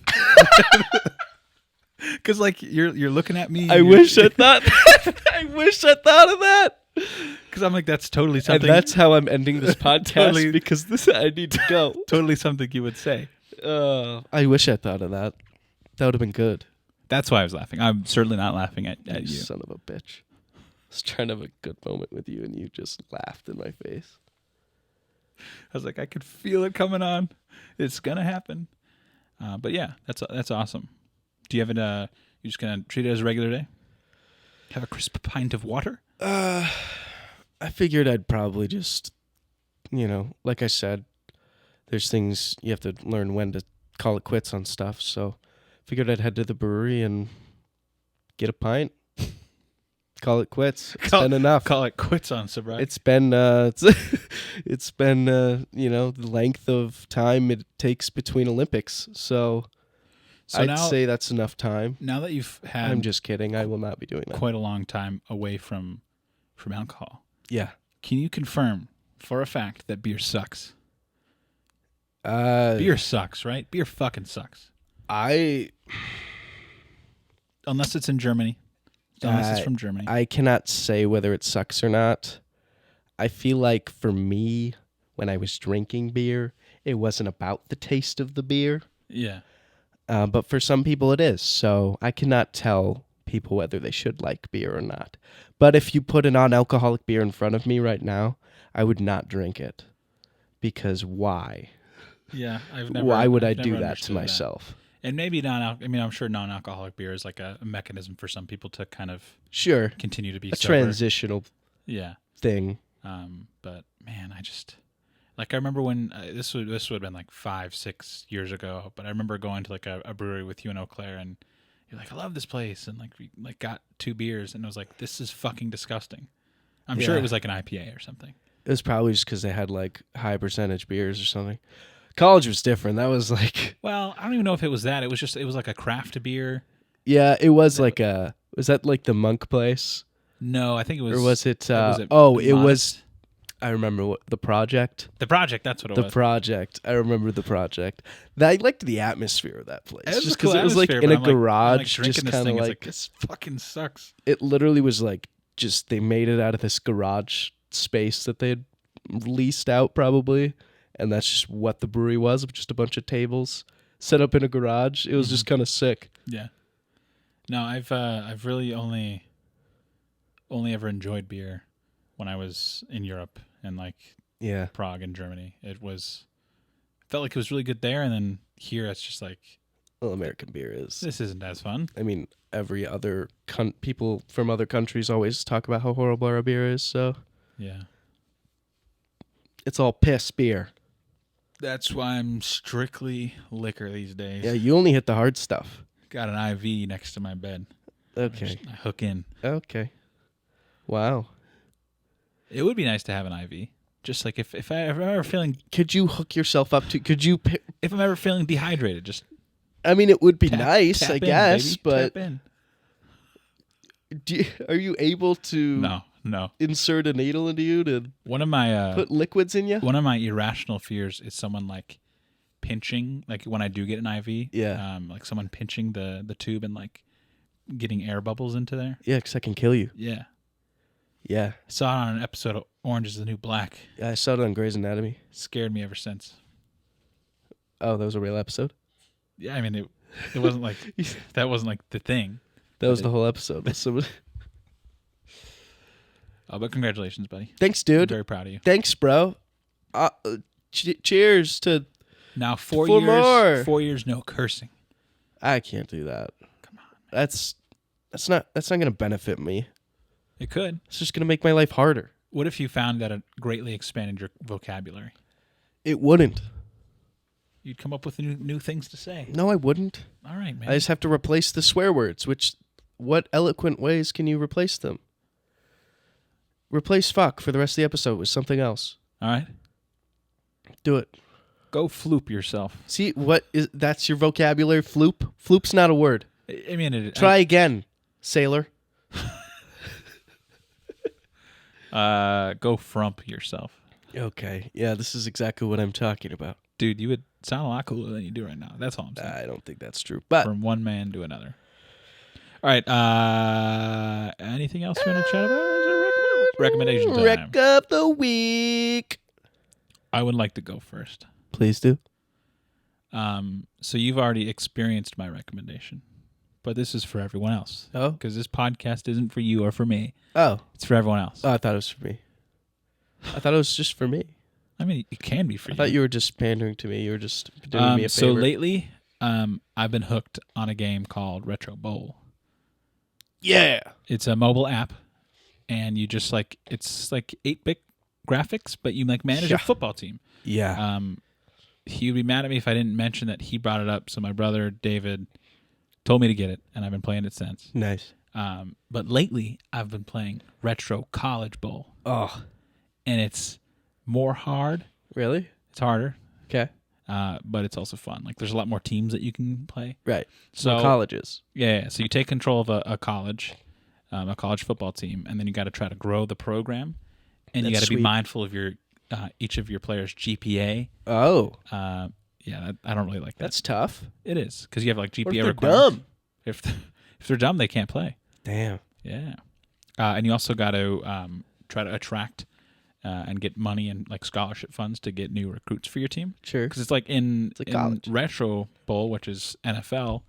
Speaker 1: Because you're looking at me.
Speaker 2: I wish I thought of that.
Speaker 1: Because I'm like, that's totally something.
Speaker 2: And that's how I'm ending this podcast because I need to go.
Speaker 1: Totally something you would say.
Speaker 2: I wish I thought of that. That would have been good.
Speaker 1: That's why I was laughing. I'm certainly not laughing at you.
Speaker 2: Son of a bitch. I was trying to have a good moment with you and you just laughed in my face.
Speaker 1: I was like, I could feel it coming on. It's going to happen. But yeah, that's awesome. Do you have it? You just gonna treat it as a regular day? Have a crisp pint of water?
Speaker 2: I figured I'd probably just, like I said, there's things you have to learn when to call it quits on stuff. So figured I'd head to the brewery and get a pint. Call it quits. It's been enough.
Speaker 1: Call it quits on sobriety.
Speaker 2: It's been it's been the length of time it takes between Olympics. So I'd say that's enough time.
Speaker 1: Now that you've had,
Speaker 2: I'm just kidding. I will not be doing that.
Speaker 1: Quite a long time away from alcohol.
Speaker 2: Yeah.
Speaker 1: Can you confirm for a fact that beer sucks? Beer sucks, right? Beer fucking sucks. Unless it's in Germany. Unless it's from Germany.
Speaker 2: I cannot say whether it sucks or not. I feel like for me, when I was drinking beer, it wasn't about the taste of the beer.
Speaker 1: Yeah.
Speaker 2: But for some people it is. So I cannot tell people whether they should like beer or not. But if you put a non-alcoholic beer in front of me right now, I would not drink it. Because why?
Speaker 1: Yeah,
Speaker 2: why would I do that to myself?
Speaker 1: And maybe I'm sure non-alcoholic beer is like a mechanism for some people to kind of continue to be
Speaker 2: a
Speaker 1: sober.
Speaker 2: Transitional thing.
Speaker 1: But man, I remember when this would have been like 5-6 years ago. But I remember going to like a brewery with you and Eau Claire, and you're like, I love this place, and like we got 2 beers, and I was like, this is fucking disgusting. I'm sure it was like an IPA or something.
Speaker 2: It was probably just because they had like high percentage beers or something. College was different. That was like...
Speaker 1: Well, I don't even know if it was that. It was like a craft beer.
Speaker 2: Yeah, it was like a... Was that like the Monk place?
Speaker 1: No, I think it was...
Speaker 2: Or was it...
Speaker 1: it
Speaker 2: was... I remember what... The Project?
Speaker 1: The Project, that's what it was.
Speaker 2: The Project. I remember the Project. I liked the atmosphere of that place.
Speaker 1: It was
Speaker 2: just
Speaker 1: because
Speaker 2: it was like in a garage.
Speaker 1: I'm
Speaker 2: just kind of like...
Speaker 1: This fucking sucks.
Speaker 2: It literally was like... Just... They made it out of this garage space that they had leased out probably. And that's just what the brewery was, just a bunch of tables set up in a garage. It was just kind of sick.
Speaker 1: Yeah. No, I've really only ever enjoyed beer when I was in Europe and like Prague and Germany. Felt like it was really good there, and then here it's just like,
Speaker 2: well, American beer is.
Speaker 1: This isn't as fun.
Speaker 2: I mean, every other people from other countries always talk about how horrible our beer is. So
Speaker 1: yeah,
Speaker 2: it's all piss beer.
Speaker 1: That's why I'm strictly liquor these days.
Speaker 2: Yeah, you only hit the hard stuff.
Speaker 1: Got an IV next to my bed.
Speaker 2: Okay.
Speaker 1: I hook in.
Speaker 2: Okay. Wow.
Speaker 1: It would be nice to have an IV. Just like if I'm ever feeling...
Speaker 2: Could you hook yourself up to... Could you...
Speaker 1: If I'm ever feeling dehydrated, just...
Speaker 2: I mean, it would be nice, I guess, but...
Speaker 1: Tap in.
Speaker 2: Are you able to...
Speaker 1: No.
Speaker 2: Insert a needle into you to put liquids in you?
Speaker 1: One of my irrational fears is someone like pinching, like when I do get an IV, like someone pinching the tube and like getting air bubbles into there.
Speaker 2: Yeah, because I can kill you.
Speaker 1: Yeah.
Speaker 2: Yeah.
Speaker 1: I saw it on an episode of Orange is the New Black.
Speaker 2: Yeah, I saw it on Grey's Anatomy.
Speaker 1: Scared me ever since.
Speaker 2: Oh, that was a real episode?
Speaker 1: Yeah, I mean, it wasn't like, that wasn't like the thing.
Speaker 2: That was the whole episode.
Speaker 1: But congratulations, buddy.
Speaker 2: Thanks, dude.
Speaker 1: I'm very proud of you.
Speaker 2: Thanks, bro. Cheers to
Speaker 1: now 4
Speaker 2: years.
Speaker 1: More. 4 years, no cursing.
Speaker 2: I can't do that.
Speaker 1: Come on,
Speaker 2: man. That's not going to benefit me.
Speaker 1: It could.
Speaker 2: It's just going to make my life harder.
Speaker 1: What if you found that it greatly expanded your vocabulary?
Speaker 2: It wouldn't.
Speaker 1: You'd come up with new things to say.
Speaker 2: No, I wouldn't.
Speaker 1: All right, man.
Speaker 2: I just have to replace the swear words. What eloquent ways can you replace them? Replace fuck for the rest of the episode with something else.
Speaker 1: All right.
Speaker 2: Do it.
Speaker 1: Go floop yourself.
Speaker 2: See, that's your vocabulary, floop? Floop's not a word.
Speaker 1: I mean,
Speaker 2: Try again, sailor.
Speaker 1: Go frump yourself.
Speaker 2: Okay. Yeah, this is exactly what I'm talking about.
Speaker 1: Dude, you would sound a lot cooler than you do right now. That's all I'm saying.
Speaker 2: I don't think that's true. But
Speaker 1: from one man to another. All right. Anything else you want to chat about? Or is it recommendation time?
Speaker 2: Rec of the week.
Speaker 1: I would like to go first.
Speaker 2: Please do.
Speaker 1: So you've already experienced my recommendation, but this is for everyone else.
Speaker 2: Oh?
Speaker 1: Because this podcast isn't for you or for me.
Speaker 2: Oh.
Speaker 1: It's for everyone else.
Speaker 2: Oh, I thought it was for me. I thought it was just for me.
Speaker 1: I mean, it can be for you.
Speaker 2: I thought you were just pandering to me. You were just doing me a favor.
Speaker 1: So lately, I've been hooked on a game called Retro Bowl.
Speaker 2: Yeah.
Speaker 1: It's a mobile app, and you just it's like 8-bit graphics, but you like manage a football team.
Speaker 2: Yeah.
Speaker 1: He would be mad at me if I didn't mention that he brought it up. So my brother David told me to get it, and I've been playing it since.
Speaker 2: Nice.
Speaker 1: But lately, I've been playing Retro College Bowl.
Speaker 2: Oh.
Speaker 1: And it's more hard.
Speaker 2: Really?
Speaker 1: It's harder.
Speaker 2: Okay.
Speaker 1: But it's also fun. Like, there's a lot more teams that you can play.
Speaker 2: Right.
Speaker 1: So
Speaker 2: colleges.
Speaker 1: Yeah. So you take control of a college football team, and then you got to try to grow the program, and you got to be mindful of your each of your players' GPA.
Speaker 2: Oh.
Speaker 1: Yeah, I don't really like that.
Speaker 2: That's tough.
Speaker 1: It is, because you have like GPA
Speaker 2: What if they're
Speaker 1: requirements.
Speaker 2: dumb?
Speaker 1: If they're dumb, they can't play.
Speaker 2: Damn.
Speaker 1: Yeah. And you also got to try to attract and get money and like scholarship funds to get new recruits for your team.
Speaker 2: Sure.
Speaker 1: Because it's like in
Speaker 2: college.
Speaker 1: Retro Bowl, which is NFL,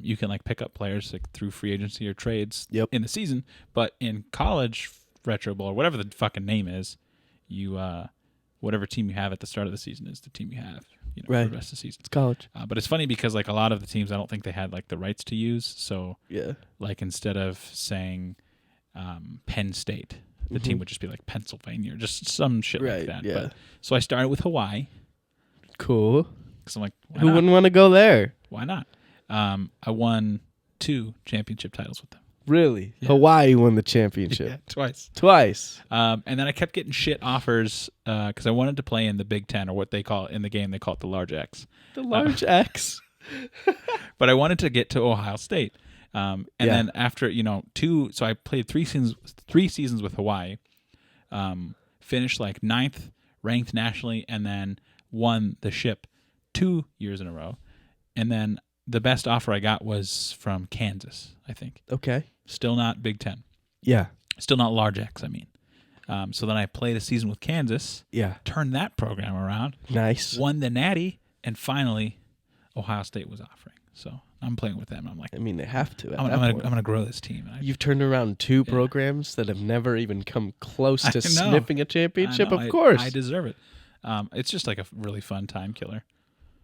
Speaker 1: you can like pick up players like through free agency or trades in the season. But in college Retro Bowl, or whatever the fucking name is, you whatever team you have at the start of the season is the team you have, for the rest of the season.
Speaker 2: It's college.
Speaker 1: But it's funny because like a lot of the teams, I don't think they had like the rights to use. So like instead of saying Penn State, the team would just be like Pennsylvania or just some shit like that.
Speaker 2: Yeah.
Speaker 1: But, so I started with Hawaii.
Speaker 2: Cool.
Speaker 1: Because I'm like,
Speaker 2: who wouldn't want to go there?
Speaker 1: Why not? I won 2 championship titles with them.
Speaker 2: Really? Yeah. Hawaii won the championship.
Speaker 1: Twice. And then I kept getting shit offers because I wanted to play in the Big Ten, or what they call it in the game, they call it the Large X.
Speaker 2: The Large X.
Speaker 1: But I wanted to get to Ohio State. And then after, so I played 3 seasons with Hawaii, finished like 9th, ranked nationally, and then won the ship 2 years in a row. And then the best offer I got was from Kansas, I think.
Speaker 2: Okay.
Speaker 1: Still not Big Ten.
Speaker 2: Yeah.
Speaker 1: Still not Large X, I mean. So then I played a season with Kansas.
Speaker 2: Yeah.
Speaker 1: Turned that program around.
Speaker 2: Nice.
Speaker 1: Won the Natty, and finally Ohio State was offering. So I'm playing with them. I'm like,
Speaker 2: I mean, they have to.
Speaker 1: I'm gonna grow this team.
Speaker 2: You've turned around 2 programs that have never even come close to sniffing a championship. Of course,
Speaker 1: I deserve it. It's just like a really fun time killer.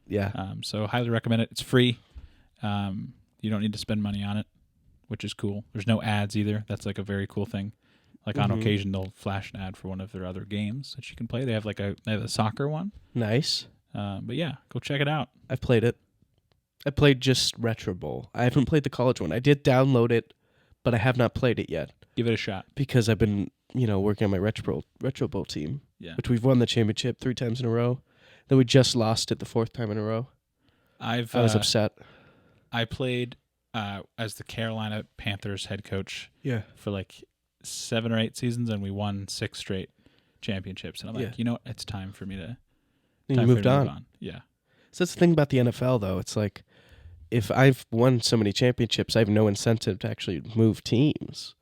Speaker 2: Yeah.
Speaker 1: So highly recommend it. It's free. You don't need to spend money on it, which is cool. There's no ads either. That's like a very cool thing. Like on occasion, they'll flash an ad for one of their other games that you can play. They have a soccer one.
Speaker 2: Nice.
Speaker 1: But yeah, go check it out.
Speaker 2: I've played it. I played just Retro Bowl. I haven't played the college one. I did download it, but I have not played it yet.
Speaker 1: Give it a shot.
Speaker 2: Because I've been, working on my Retro Bowl team, which we've won the championship 3 times in a row. Then we just lost it the 4th time in a row. I was upset.
Speaker 1: I played as the Carolina Panthers head coach for like 7 or 8 seasons, and we won 6 straight championships. And I'm like, you know what? It's time for me to
Speaker 2: move on.
Speaker 1: Yeah.
Speaker 2: So that's the thing about the NFL, though. It's like, if I've won so many championships, I have no incentive to actually move teams.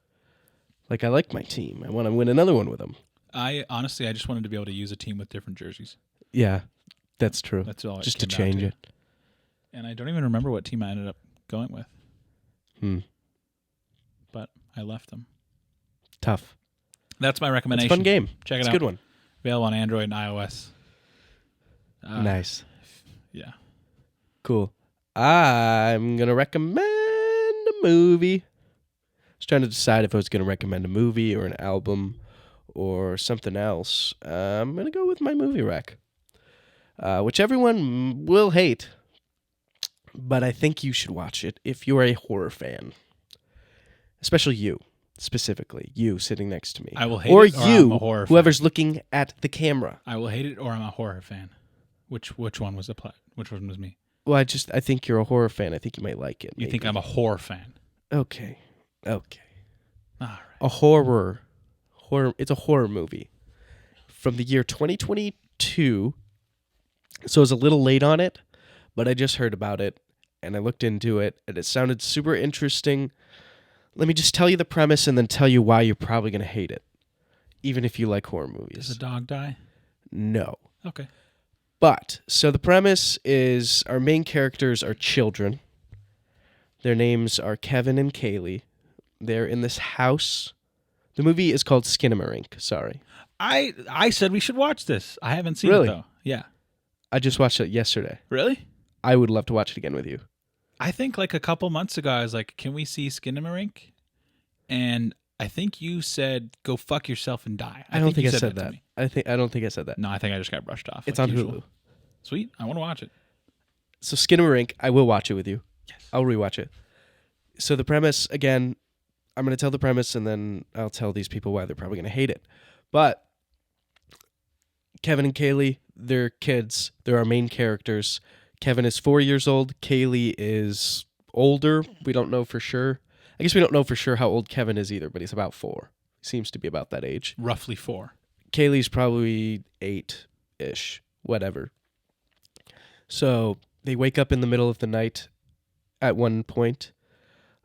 Speaker 2: Like, I like my team. I want to win another one with them.
Speaker 1: I just wanted to be able to use a team with different jerseys.
Speaker 2: Yeah, that's true.
Speaker 1: That's all.
Speaker 2: Just to change it.
Speaker 1: And I don't even remember what team I ended up going with. But I left them.
Speaker 2: Tough.
Speaker 1: That's my recommendation.
Speaker 2: It's a fun game.
Speaker 1: Check it out.
Speaker 2: It's a good one.
Speaker 1: Available on Android and iOS.
Speaker 2: Nice.
Speaker 1: Yeah.
Speaker 2: Cool. I'm going to recommend a movie. I was trying to decide if I was going to recommend a movie or an album or something else. I'm going to go with my movie rec, which everyone will hate, but I think you should watch it if you're a horror fan. Especially you, specifically. You sitting next to me.
Speaker 1: I will hate it, or I'm a horror fan.
Speaker 2: Whoever's looking at the camera.
Speaker 1: I will hate it, or I'm a horror fan. Which one was which one was me?
Speaker 2: Well, I think you're a horror fan. I think you might like it.
Speaker 1: You think I'm a horror fan?
Speaker 2: Okay. All
Speaker 1: right.
Speaker 2: A horror. It's a horror movie from the year 2022. So I was a little late on it, but I just heard about it, and I looked into it, and it sounded super interesting. Let me just tell you the premise and then tell you why you're probably going to hate it, even if you like horror movies.
Speaker 1: Does the dog die?
Speaker 2: No.
Speaker 1: Okay.
Speaker 2: But, so the premise is our main characters are children. Their names are Kevin and Kaylee. They're in this house. The movie is called Skinamarink. Sorry.
Speaker 1: I said we should watch this. I haven't seen it, though. Yeah.
Speaker 2: I just watched it yesterday.
Speaker 1: Really?
Speaker 2: I would love to watch it again with you.
Speaker 1: I think like a couple months ago, I was like, "Can we see Skinamarink?" And I think you said, "Go fuck yourself and die."
Speaker 2: I don't think I
Speaker 1: you
Speaker 2: said
Speaker 1: to
Speaker 2: that.
Speaker 1: me.
Speaker 2: I don't think I said that.
Speaker 1: No, I think I just got brushed off.
Speaker 2: It's
Speaker 1: like
Speaker 2: on
Speaker 1: usual.
Speaker 2: Hulu.
Speaker 1: Sweet. I want to watch it.
Speaker 2: So Skinamarink, I will watch it with you.
Speaker 1: Yes.
Speaker 2: I'll rewatch it. So the premise, again, I'm going to tell the premise and then I'll tell these people why they're probably going to hate it. But Kevin and Kaylee, they're kids. They're our main characters. Kevin is 4 years old. Kaylee is older. We don't know for sure. I guess we don't know for sure how old Kevin is either, but he's about 4. He seems to be about that age.
Speaker 1: Roughly 4.
Speaker 2: Kaylee's probably 8-ish, whatever. So they wake up in the middle of the night at one point.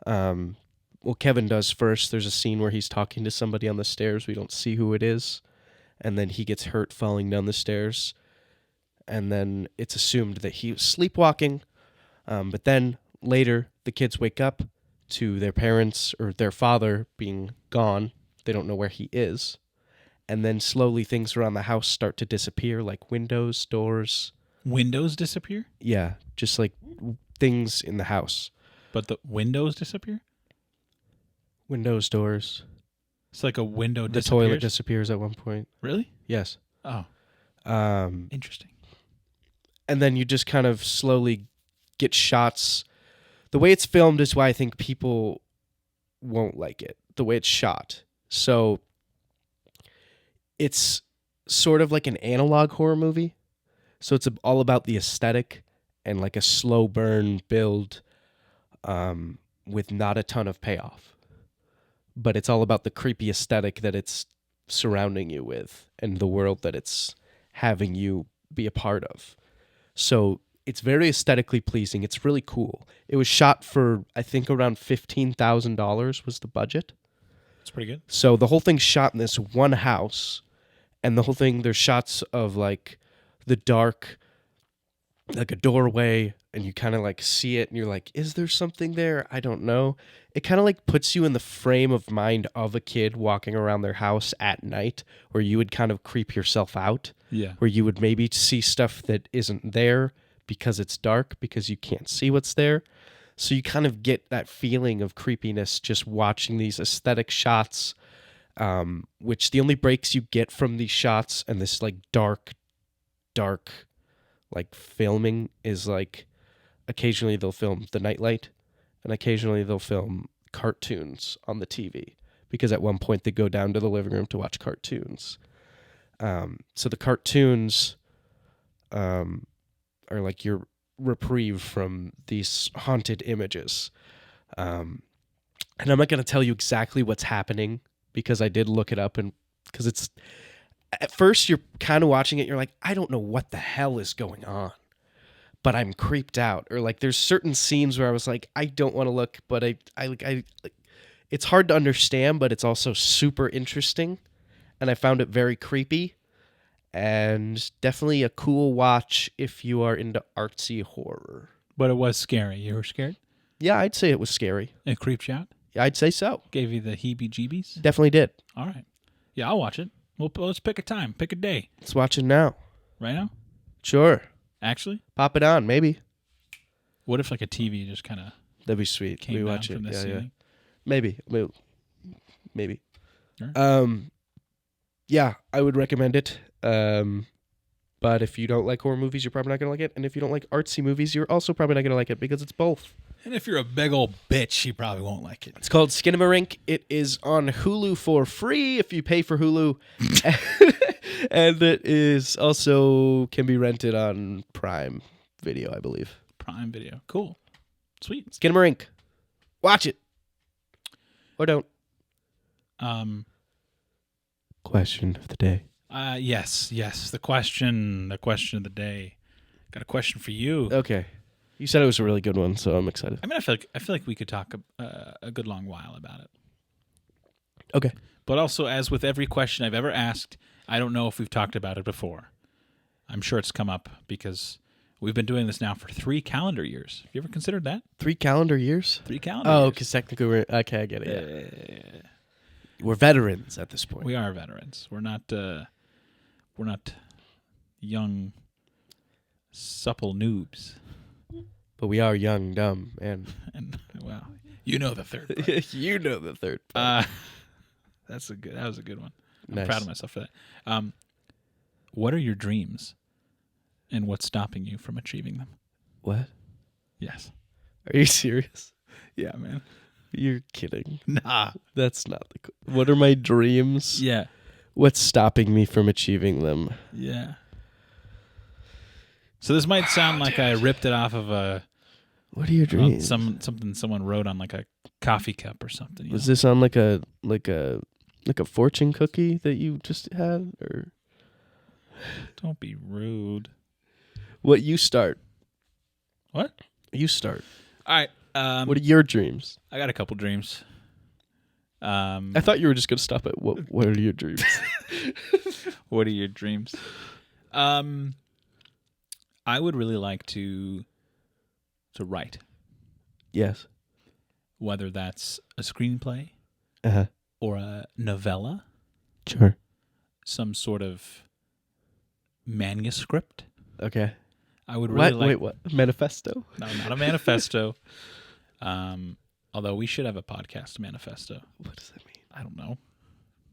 Speaker 2: Well, Kevin does first. There's a scene where he's talking to somebody on the stairs. We don't see who it is. And then he gets hurt falling down the stairs. And then it's assumed that he was sleepwalking. But then later, the kids wake up to their parents or their father being gone. They don't know where he is. And then slowly things around the house start to disappear, like windows, doors.
Speaker 1: Windows disappear?
Speaker 2: Yeah, just like things in the house.
Speaker 1: But the windows disappear?
Speaker 2: Windows, doors.
Speaker 1: It's like a window
Speaker 2: The
Speaker 1: disappears?
Speaker 2: toilet disappears at one point.
Speaker 1: Really?
Speaker 2: Yes.
Speaker 1: Oh, interesting.
Speaker 2: And then you just kind of slowly get shots. The way it's filmed is why I think people won't like it. The way it's shot. So it's sort of like an analog horror movie. So it's all about the aesthetic and like a slow burn build with not a ton of payoff. But it's all about the creepy aesthetic that it's surrounding you with and the world that it's having you be a part of. So it's very aesthetically pleasing. It's really cool. It was shot for, I think, around $15,000 was the budget.
Speaker 1: That's pretty good.
Speaker 2: So the whole thing's shot in this one house. And the whole thing, there's shots of like the dark, like a doorway, and you kind of like see it and you're like, is there something there? I don't know. It kind of like puts you in the frame of mind of a kid walking around their house at night where you would kind of creep yourself out.
Speaker 1: Yeah.
Speaker 2: Where you would maybe see stuff that isn't there because it's dark, because you can't see what's there. So you kind of get that feeling of creepiness just watching these aesthetic shots, which the only breaks you get from these shots and this like dark, like filming is like occasionally they'll film the nightlight and occasionally they'll film cartoons on the TV because at one point they go down to the living room to watch cartoons. So the cartoons are like your reprieve from these haunted images. And I'm not going to tell you exactly what's happening because I did look it up, and because it's at first you're kind of watching it, you're like, I don't know what the hell is going on, but I'm creeped out. Or like there's certain scenes where I was like, I don't want to look, but I it's hard to understand, but it's also super interesting. And I found it very creepy and definitely a cool watch if you are into artsy horror.
Speaker 1: But it was scary. You were scared?
Speaker 2: Yeah, I'd say it was scary.
Speaker 1: It creeped you out?
Speaker 2: Yeah, I'd say so.
Speaker 1: Gave you the heebie-jeebies?
Speaker 2: Definitely did.
Speaker 1: All right. Yeah, I'll watch it. Well, let's pick a time. Pick a day.
Speaker 2: Let's watch it now.
Speaker 1: Right now?
Speaker 2: Sure.
Speaker 1: Actually?
Speaker 2: Pop it on, maybe.
Speaker 1: What if like a TV just kind of
Speaker 2: That'd be sweet.
Speaker 1: came
Speaker 2: We
Speaker 1: down
Speaker 2: watch
Speaker 1: from
Speaker 2: it.
Speaker 1: the
Speaker 2: Yeah,
Speaker 1: ceiling?
Speaker 2: Maybe. Maybe.
Speaker 1: Sure.
Speaker 2: Yeah, I would recommend it. But if you don't like horror movies, you're probably not going to like it. And if you don't like artsy movies, you're also probably not going to like it because it's both.
Speaker 1: And if you're a big old bitch, you probably won't like it.
Speaker 2: It's called Skinamarink. It is on Hulu for free if you pay for Hulu. And it is also can be rented on Prime Video, I believe.
Speaker 1: Prime Video. Cool. Sweet.
Speaker 2: Skinamarink. Watch it. Or don't. Question of the day.
Speaker 1: Yes. The question of the day. Got a question for you.
Speaker 2: Okay. You said it was a really good one, so I'm excited.
Speaker 1: I mean, I feel like we could talk a good long while about it.
Speaker 2: Okay.
Speaker 1: But also, as with every question I've ever asked, I don't know if we've talked about it before. I'm sure it's come up because we've been doing this now for 3 calendar years. Have you ever considered that?
Speaker 2: 3 calendar years?
Speaker 1: 3 calendar years.
Speaker 2: Oh, because technically we're... Okay, I get it. Yeah. We're veterans at this point.
Speaker 1: We are veterans. We're not young, supple noobs.
Speaker 2: But we are young, dumb, and
Speaker 1: well, you know the third part.
Speaker 2: you know the third part.
Speaker 1: That was a good one. I'm
Speaker 2: Nice.
Speaker 1: proud of myself for that. What are your dreams, and what's stopping you from achieving them?
Speaker 2: What?
Speaker 1: Yes.
Speaker 2: Are you serious?
Speaker 1: Yeah, man.
Speaker 2: You're kidding.
Speaker 1: Nah.
Speaker 2: That's not the... What are my dreams?
Speaker 1: Yeah.
Speaker 2: What's stopping me from achieving them?
Speaker 1: Yeah. So this might sound like I ripped it off of a...
Speaker 2: What are your dreams?
Speaker 1: Something someone wrote on like a coffee cup or something.
Speaker 2: Was this on like a fortune cookie that you just had, or?
Speaker 1: Don't be rude.
Speaker 2: What you start?
Speaker 1: What?
Speaker 2: You start.
Speaker 1: All right.
Speaker 2: What are your dreams?
Speaker 1: I got a couple dreams.
Speaker 2: I thought you were just gonna stop at what are your dreams?
Speaker 1: What are your dreams? I would really like to write.
Speaker 2: Yes.
Speaker 1: Whether that's a screenplay or a novella,
Speaker 2: Sure.
Speaker 1: some sort of manuscript.
Speaker 2: Okay.
Speaker 1: I would really like...
Speaker 2: Wait, what? Manifesto?
Speaker 1: No, not a manifesto. Although we should have a podcast manifesto.
Speaker 2: What does that mean?
Speaker 1: I don't know.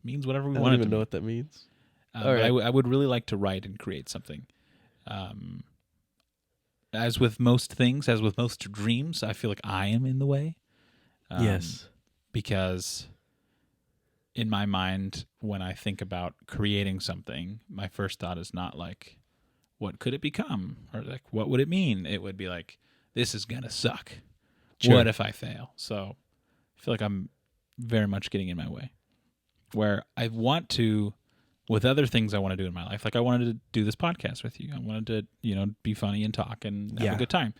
Speaker 1: Means whatever we
Speaker 2: I
Speaker 1: want
Speaker 2: don't
Speaker 1: it
Speaker 2: even
Speaker 1: to
Speaker 2: know
Speaker 1: mean.
Speaker 2: what that means.
Speaker 1: But I would really like to write and create something. As with most things, as with most dreams, I feel like I am in the way.
Speaker 2: Yes.
Speaker 1: Because in my mind, when I think about creating something, my first thought is not like, what could it become? Or like, what would it mean? It would be like, this is going to suck.
Speaker 2: Sure.
Speaker 1: What if I fail? So I feel like I'm very much getting in my way. Where I want to, with other things I want to do in my life, like I wanted to do this podcast with you. I wanted to, be funny and talk and have a good time.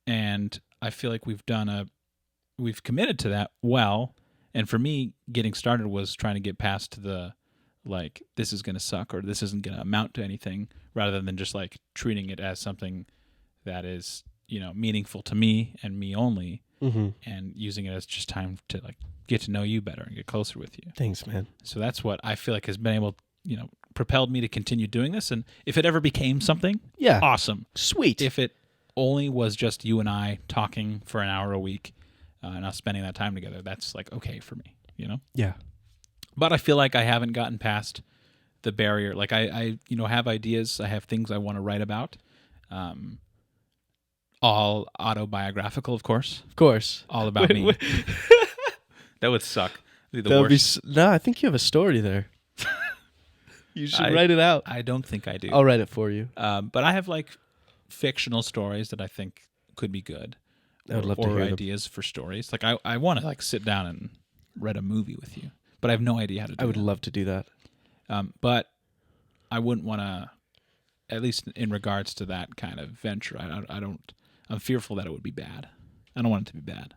Speaker 1: And I feel like we've committed to that well. And for me, getting started was trying to get past the, like, this is going to suck or this isn't going to amount to anything, rather than just like treating it as something that is, meaningful to me and me only, and using it as just time to like get to know you better and get closer with you.
Speaker 2: Thanks, man.
Speaker 1: So that's what I feel like has been able, propelled me to continue doing this. And if it ever became something, awesome.
Speaker 2: Sweet.
Speaker 1: If it only was just you and I talking for an hour a week, and us spending that time together, that's like okay for me,
Speaker 2: Yeah.
Speaker 1: But I feel like I haven't gotten past the barrier. Like I have ideas. I have things I want to write about. All autobiographical, of course.
Speaker 2: Of course.
Speaker 1: All about me. That would suck. That'd be the worst.
Speaker 2: No, I think you have a story there. You should write it out.
Speaker 1: I don't think I do.
Speaker 2: I'll write it for you.
Speaker 1: But I have like fictional stories that I think could be good.
Speaker 2: I would love to hear them.
Speaker 1: Ideas for stories. Like I want to like sit down and write a movie with you, but I have no idea how to do it.
Speaker 2: I would love to do that.
Speaker 1: But I wouldn't want to, at least in regards to that kind of venture, I'm fearful that it would be bad. I don't want it to be bad.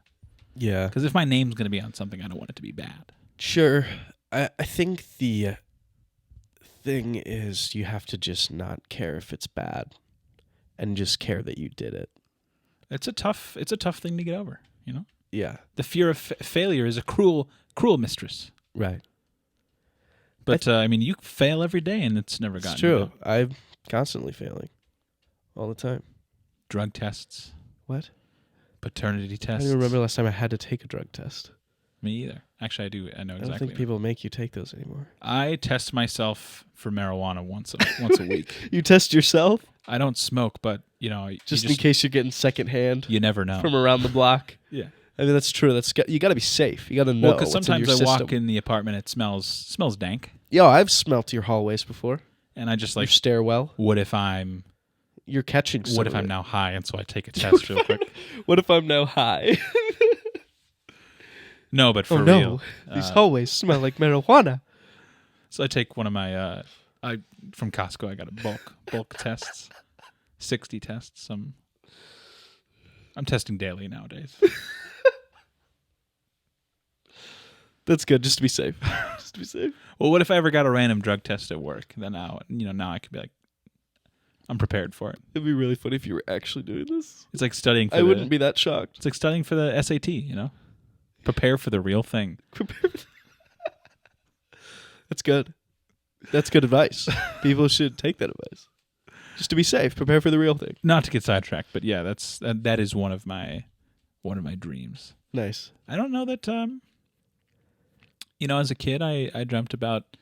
Speaker 2: Yeah.
Speaker 1: Because if my name's going to be on something, I don't want it to be bad.
Speaker 2: Sure. I think the thing is you have to just not care if it's bad and just care that you did it.
Speaker 1: It's a tough thing to get over,
Speaker 2: Yeah.
Speaker 1: The fear of failure is a cruel mistress.
Speaker 2: Right.
Speaker 1: But you fail every day, and it's never gotten.
Speaker 2: It's true. I'm constantly failing, all the time.
Speaker 1: Drug tests.
Speaker 2: What?
Speaker 1: Paternity
Speaker 2: I
Speaker 1: tests.
Speaker 2: don't remember last time I had to take a drug test.
Speaker 1: Me either. Actually, I do. I know exactly.
Speaker 2: I don't think people make you take those anymore.
Speaker 1: I test myself for marijuana once a week.
Speaker 2: You test yourself?
Speaker 1: I don't smoke, but
Speaker 2: just in case you're getting secondhand.
Speaker 1: You never know
Speaker 2: from around the block.
Speaker 1: Yeah.
Speaker 2: I mean, that's true. You got to be safe. You got to know.
Speaker 1: Well, because sometimes
Speaker 2: I
Speaker 1: walk in the apartment, it smells dank.
Speaker 2: Yo, I've smelt your hallways before.
Speaker 1: And I just like
Speaker 2: your stairwell.
Speaker 1: What if you're
Speaker 2: catching?
Speaker 1: What if I'm now high, and so I take a test real quick?
Speaker 2: What if I'm now high?
Speaker 1: No, but for real,
Speaker 2: these hallways smell like marijuana.
Speaker 1: So I take one of my from Costco. I got a bulk tests, 60 tests. I'm testing daily nowadays.
Speaker 2: That's good, just to be safe. Just to be safe.
Speaker 1: Well, what if I ever got a random drug test at work? Then now I could be like, I'm prepared for it.
Speaker 2: It'd be really funny if you were actually doing this.
Speaker 1: It's like studying.
Speaker 2: I wouldn't be that shocked.
Speaker 1: It's like studying for the SAT. Prepare for the real thing.
Speaker 2: That's good. That's good advice. People should take that advice. Just to be safe, prepare for the real thing.
Speaker 1: Not to get sidetracked, but yeah, that is one of my dreams.
Speaker 2: Nice.
Speaker 1: I don't know that as a kid I dreamt about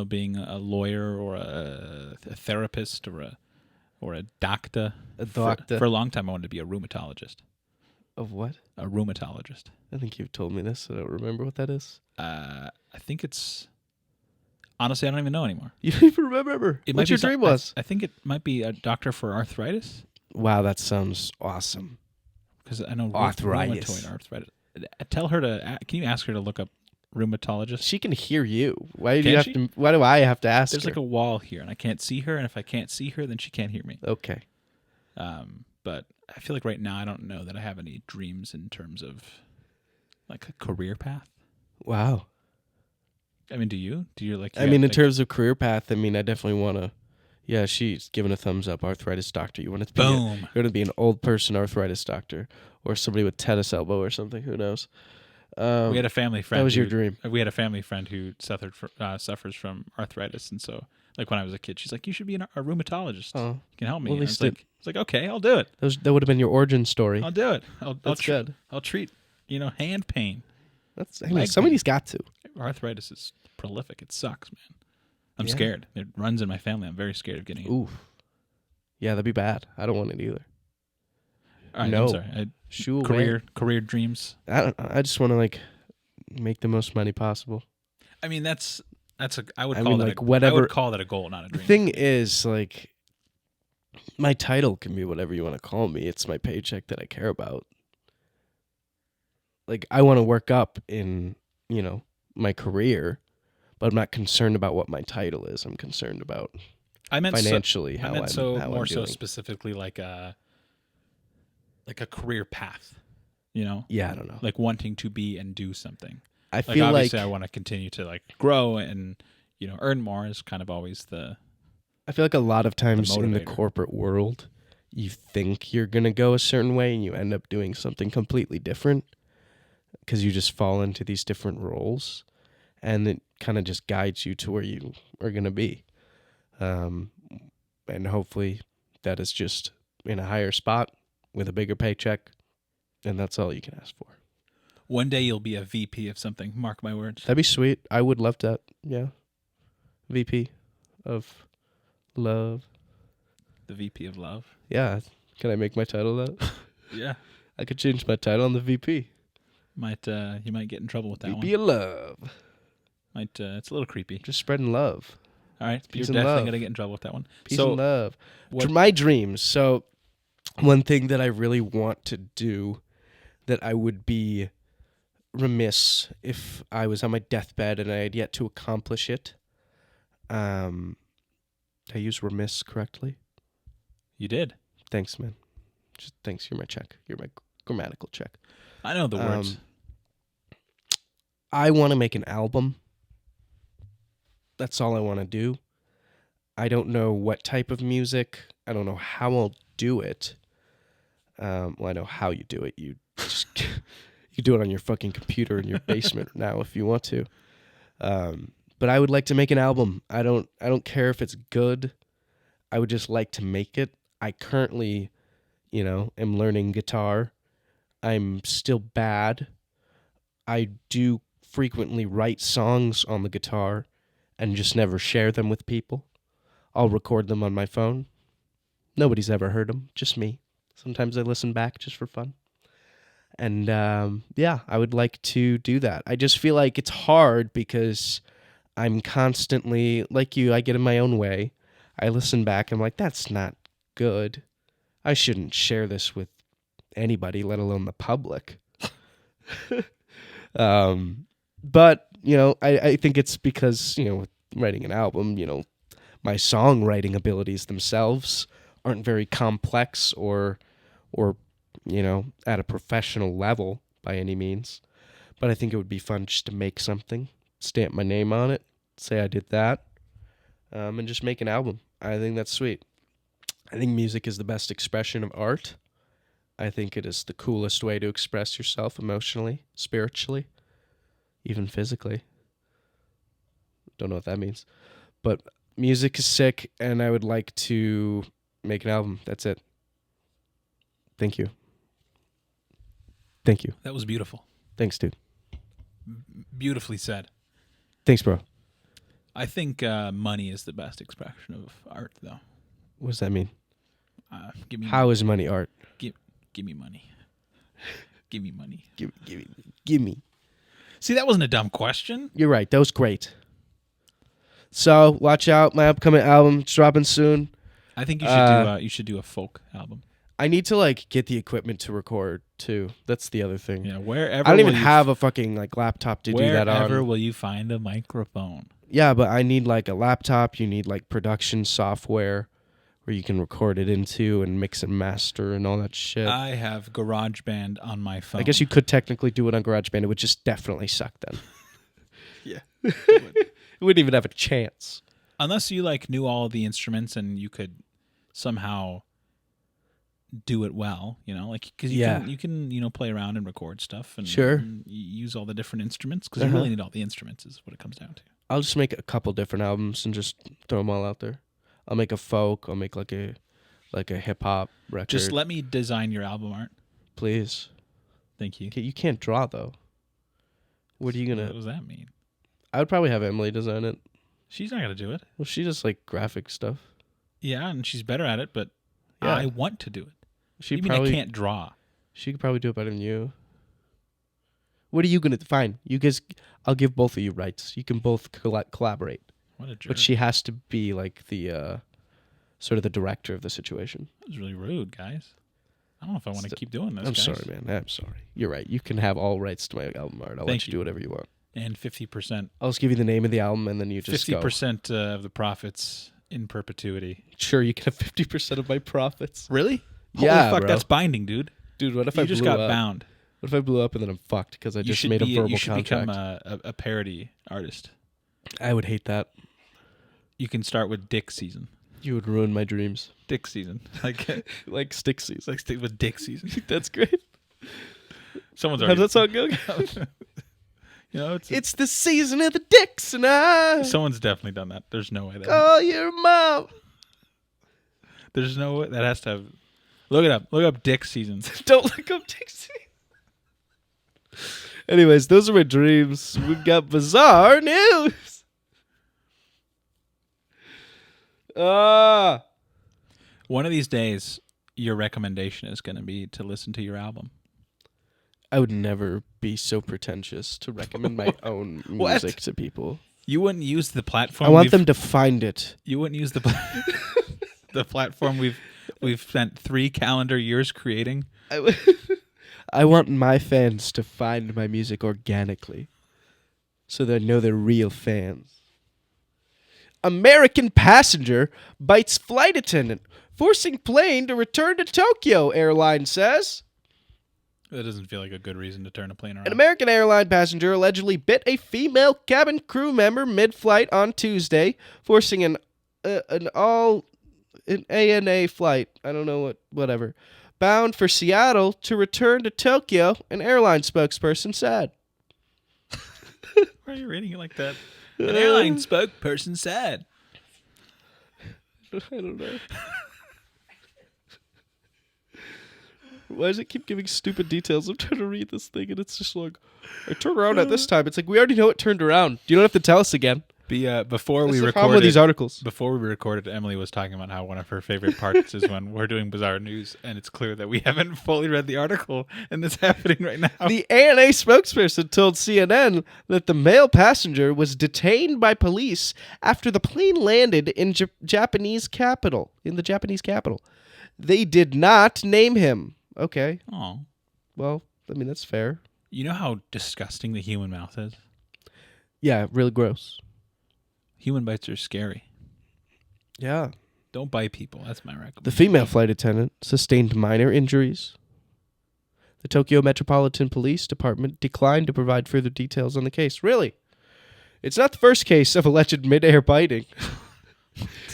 Speaker 1: being a lawyer or a therapist or a doctor.
Speaker 2: A doctor.
Speaker 1: For a long time I wanted to be a rheumatologist.
Speaker 2: Of what?
Speaker 1: A rheumatologist.
Speaker 2: I think you've told me this. I don't remember what that is.
Speaker 1: I think it's... Honestly, I don't even know anymore.
Speaker 2: You don't even remember what your dream was?
Speaker 1: I think it might be a doctor for arthritis.
Speaker 2: Wow, that sounds awesome.
Speaker 1: Because I know
Speaker 2: arthritis.
Speaker 1: Rheumatoid arthritis. Tell her to... Can you ask her to look up rheumatologist?
Speaker 2: She can hear you. Why do I have to ask
Speaker 1: There's
Speaker 2: her?
Speaker 1: like a wall here, and I can't see her, and if I can't see her, then she can't hear me.
Speaker 2: Okay.
Speaker 1: But I feel like right now I don't know that I have any dreams in terms of like a career path.
Speaker 2: Wow.
Speaker 1: I mean, do you?
Speaker 2: In terms of career path, I definitely want to. Yeah, she's giving a thumbs up. Arthritis doctor. You want to be
Speaker 1: boom.
Speaker 2: You're going to be an old person arthritis doctor, or somebody with tennis elbow or something. Who knows?
Speaker 1: We had a family friend.
Speaker 2: That was your dream.
Speaker 1: We had a family friend who suffers from arthritis, and so like when I was a kid, she's like, "You should be a rheumatologist. You can help me."
Speaker 2: Well,
Speaker 1: it's like, okay, I'll do it.
Speaker 2: That would have been your origin story.
Speaker 1: I'll do it.
Speaker 2: That's good.
Speaker 1: I'll treat hand pain.
Speaker 2: Somebody's got to.
Speaker 1: Arthritis is prolific. It sucks, man. I'm scared. It runs in my family. I'm very scared of getting it.
Speaker 2: Oof. Yeah, that'd be bad. I don't want it either.
Speaker 1: All right,
Speaker 2: no.
Speaker 1: I'm sorry. Career dreams.
Speaker 2: I just want to make the most money possible.
Speaker 1: I mean, I would call that a goal, not a dream.
Speaker 2: The thing is, my title can be whatever you want to call me. It's my paycheck that I care about. I want to work up in, my career, but I'm not concerned about what my title is. I'm concerned about financially how I'm doing.
Speaker 1: Specifically like a career path,
Speaker 2: Yeah, I don't know.
Speaker 1: Like wanting to be and do something.
Speaker 2: I feel
Speaker 1: obviously I want to continue to grow and earn more is kind of always the.
Speaker 2: I feel like a lot of times in the corporate world, you think you're gonna go a certain way and you end up doing something completely different because you just fall into these different roles, and it kind of just guides you to where you are gonna be, and hopefully that is just in a higher spot with a bigger paycheck, and that's all you can ask for.
Speaker 1: One day you'll be a VP of something. Mark my words.
Speaker 2: That'd be sweet. I would love that. Yeah. VP of love.
Speaker 1: The VP of love?
Speaker 2: Yeah. Can I make my title that?
Speaker 1: Yeah.
Speaker 2: I could change my title on the VP.
Speaker 1: You might get in trouble with that
Speaker 2: VP of love.
Speaker 1: It's a little creepy.
Speaker 2: Just spreading love.
Speaker 1: All right. You're definitely going to get in trouble with that one.
Speaker 2: Peace and love. My dreams. So one thing that I really want to do that I would be remiss if I was on my deathbed and I had yet to accomplish it. Did I use remiss correctly?
Speaker 1: You did.
Speaker 2: Thanks, man. Just thanks. You're my check. You're my grammatical check.
Speaker 1: I know the words.
Speaker 2: I want to make an album. That's all I want to do. I don't know what type of music. I don't know how I'll do it. Well, I know how you do it. You just you do it on your fucking computer in your basement now if you want to. But I would like to make an album. I don't care if it's good. I would just like to make it. I currently, am learning guitar. I'm still bad. I do frequently write songs on the guitar and just never share them with people. I'll record them on my phone. Nobody's ever heard them, just me. Sometimes I listen back just for fun. And I would like to do that. I just feel like it's hard because I'm constantly, like you, I get in my own way. I listen back, I'm like, that's not good. I shouldn't share this with anybody, let alone the public. But, I think it's because, with writing an album, my songwriting abilities themselves aren't very complex or at a professional level by any means. But I think it would be fun just to make something, stamp my name on it, say I did that, and just make an album. I think that's sweet. I think music is the best expression of art. I think it is the coolest way to express yourself emotionally, spiritually, even physically. Don't know what that means. But music is sick, and I would like to make an album. That's it. Thank you. Thank you.
Speaker 1: That was beautiful.
Speaker 2: Thanks, dude.
Speaker 1: Beautifully said.
Speaker 2: Thanks, bro.
Speaker 1: I think money is the best expression of art, though.
Speaker 2: What does that mean?
Speaker 1: Give me
Speaker 2: How is money art?
Speaker 1: Give me money. Give me money.
Speaker 2: Give me.
Speaker 1: See, that wasn't a dumb question.
Speaker 2: You're right. That was great. So watch out. My upcoming album is dropping soon.
Speaker 1: I think you should do a folk album.
Speaker 2: I need to get the equipment to record too. That's the other thing.
Speaker 1: Yeah, wherever.
Speaker 2: I don't even have a fucking laptop to do that on.
Speaker 1: Wherever will you find a microphone?
Speaker 2: Yeah, but I need a laptop. You need production software where you can record it into and mix and master and all that shit.
Speaker 1: I have GarageBand on my phone.
Speaker 2: I guess you could technically do it on GarageBand. It would just definitely suck then.
Speaker 1: Yeah.
Speaker 2: It wouldn't even have a chance.
Speaker 1: Unless you knew all of the instruments and you could somehow do it well, because you can play around and record stuff and,
Speaker 2: sure.
Speaker 1: and use all the different instruments because you really need all the instruments is what it comes down to.
Speaker 2: I'll just make a couple different albums and just throw them all out there. I'll make a folk. I'll make a hip hop record.
Speaker 1: Just let me design your album art,
Speaker 2: please.
Speaker 1: Thank you.
Speaker 2: Okay, you can't draw though. What are you gonna?
Speaker 1: What does that mean?
Speaker 2: I would probably have Emily design it.
Speaker 1: She's not gonna do it.
Speaker 2: Well, she just graphic stuff.
Speaker 1: Yeah, and she's better at it, but
Speaker 2: yeah.
Speaker 1: I want to do it.
Speaker 2: She
Speaker 1: you mean I can't draw? She
Speaker 2: could probably do it better than you. What are you gonna fine? You guys, I'll give both of you rights. You can both collaborate.
Speaker 1: What a jerk!
Speaker 2: But she has to be the sort of the director of the situation.
Speaker 1: That was really rude, guys. I don't know if I want to keep doing this.
Speaker 2: I'm
Speaker 1: guys.
Speaker 2: sorry, man. I'm sorry. You're right. You can have all rights to my album art. I'll let you do whatever you want.
Speaker 1: And 50%.
Speaker 2: I'll just give you the name of the album, and then you just
Speaker 1: 50% of the profits in perpetuity.
Speaker 2: Sure, you can have 50% of my profits.
Speaker 1: Really?
Speaker 2: Yeah,
Speaker 1: Holy fuck,
Speaker 2: bro.
Speaker 1: that's binding, dude.
Speaker 2: Dude, what if
Speaker 1: you
Speaker 2: I
Speaker 1: just
Speaker 2: blew
Speaker 1: got
Speaker 2: up?
Speaker 1: bound?
Speaker 2: What if I blew up and then I'm fucked because I just made a verbal
Speaker 1: You should
Speaker 2: contract?
Speaker 1: become a parody artist.
Speaker 2: I would hate that.
Speaker 1: You can start with Dick Season.
Speaker 2: You would ruin my dreams.
Speaker 1: Dick Season.
Speaker 2: Like Stick Season.
Speaker 1: Stick with Dick Season.
Speaker 2: That's great.
Speaker 1: Someone's already...
Speaker 2: How's that song go? It's the season of the dicks and I...
Speaker 1: Someone's definitely done that. There's no way that...
Speaker 2: Call your mom.
Speaker 1: There's no way. That has to have... Look it up. Look up Dick Season.
Speaker 2: Don't look up Dick Season. Anyways, those are my dreams. We've got bizarre news.
Speaker 1: One of these days, your recommendation is going to be to listen to your album.
Speaker 2: I would never be so pretentious to recommend my own music to people.
Speaker 1: You wouldn't use the platform.
Speaker 2: I want them to find it.
Speaker 1: You wouldn't use the the platform we've spent 3 calendar years creating.
Speaker 2: I want my fans to find my music organically, so they know they're real fans. American passenger bites flight attendant, forcing plane to return to Tokyo, airline says.
Speaker 1: That doesn't feel like a good reason to turn a plane around.
Speaker 2: An American airline passenger allegedly bit a female cabin crew member mid-flight on Tuesday, forcing an ANA flight. I don't know whatever. Bound for Seattle to return to Tokyo, an airline spokesperson said.
Speaker 1: Why are you reading it like that? An airline spokesperson said.
Speaker 2: I don't know. Why does it keep giving stupid details? I'm trying to read this thing, and it's just I turned around at this time. It's we already know it turned around. You don't have to tell us again.
Speaker 1: Before we
Speaker 2: That's the
Speaker 1: recorded
Speaker 2: problem with these articles.
Speaker 1: Before we recorded, Emily was talking about how one of her favorite parts is when we're doing bizarre news, and it's clear that we haven't fully read the article, and it's happening right now.
Speaker 2: The ANA spokesperson told CNN that the male passenger was detained by police after the plane landed in the Japanese capital. They did not name him. Okay.
Speaker 1: Oh.
Speaker 2: Well, I mean, that's fair.
Speaker 1: You know how disgusting the human mouth is?
Speaker 2: Yeah, really gross.
Speaker 1: Human bites are scary.
Speaker 2: Yeah.
Speaker 1: Don't bite people. That's my recommendation.
Speaker 2: The female flight attendant sustained minor injuries. The Tokyo Metropolitan Police Department declined to provide further details on the case. Really? It's not the first case of alleged mid-air biting.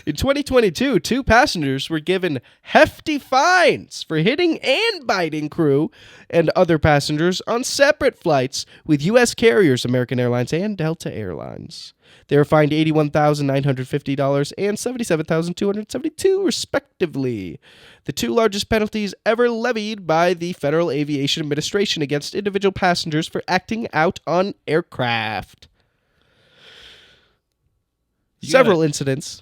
Speaker 2: In 2022, 2 passengers were given hefty fines for hitting and biting crew and other passengers on separate flights with U.S. carriers, American Airlines and Delta Airlines. They were fined $81,950 and $77,272, respectively. The 2 largest penalties ever levied by the Federal Aviation Administration against individual passengers for acting out on aircraft. Several incidents.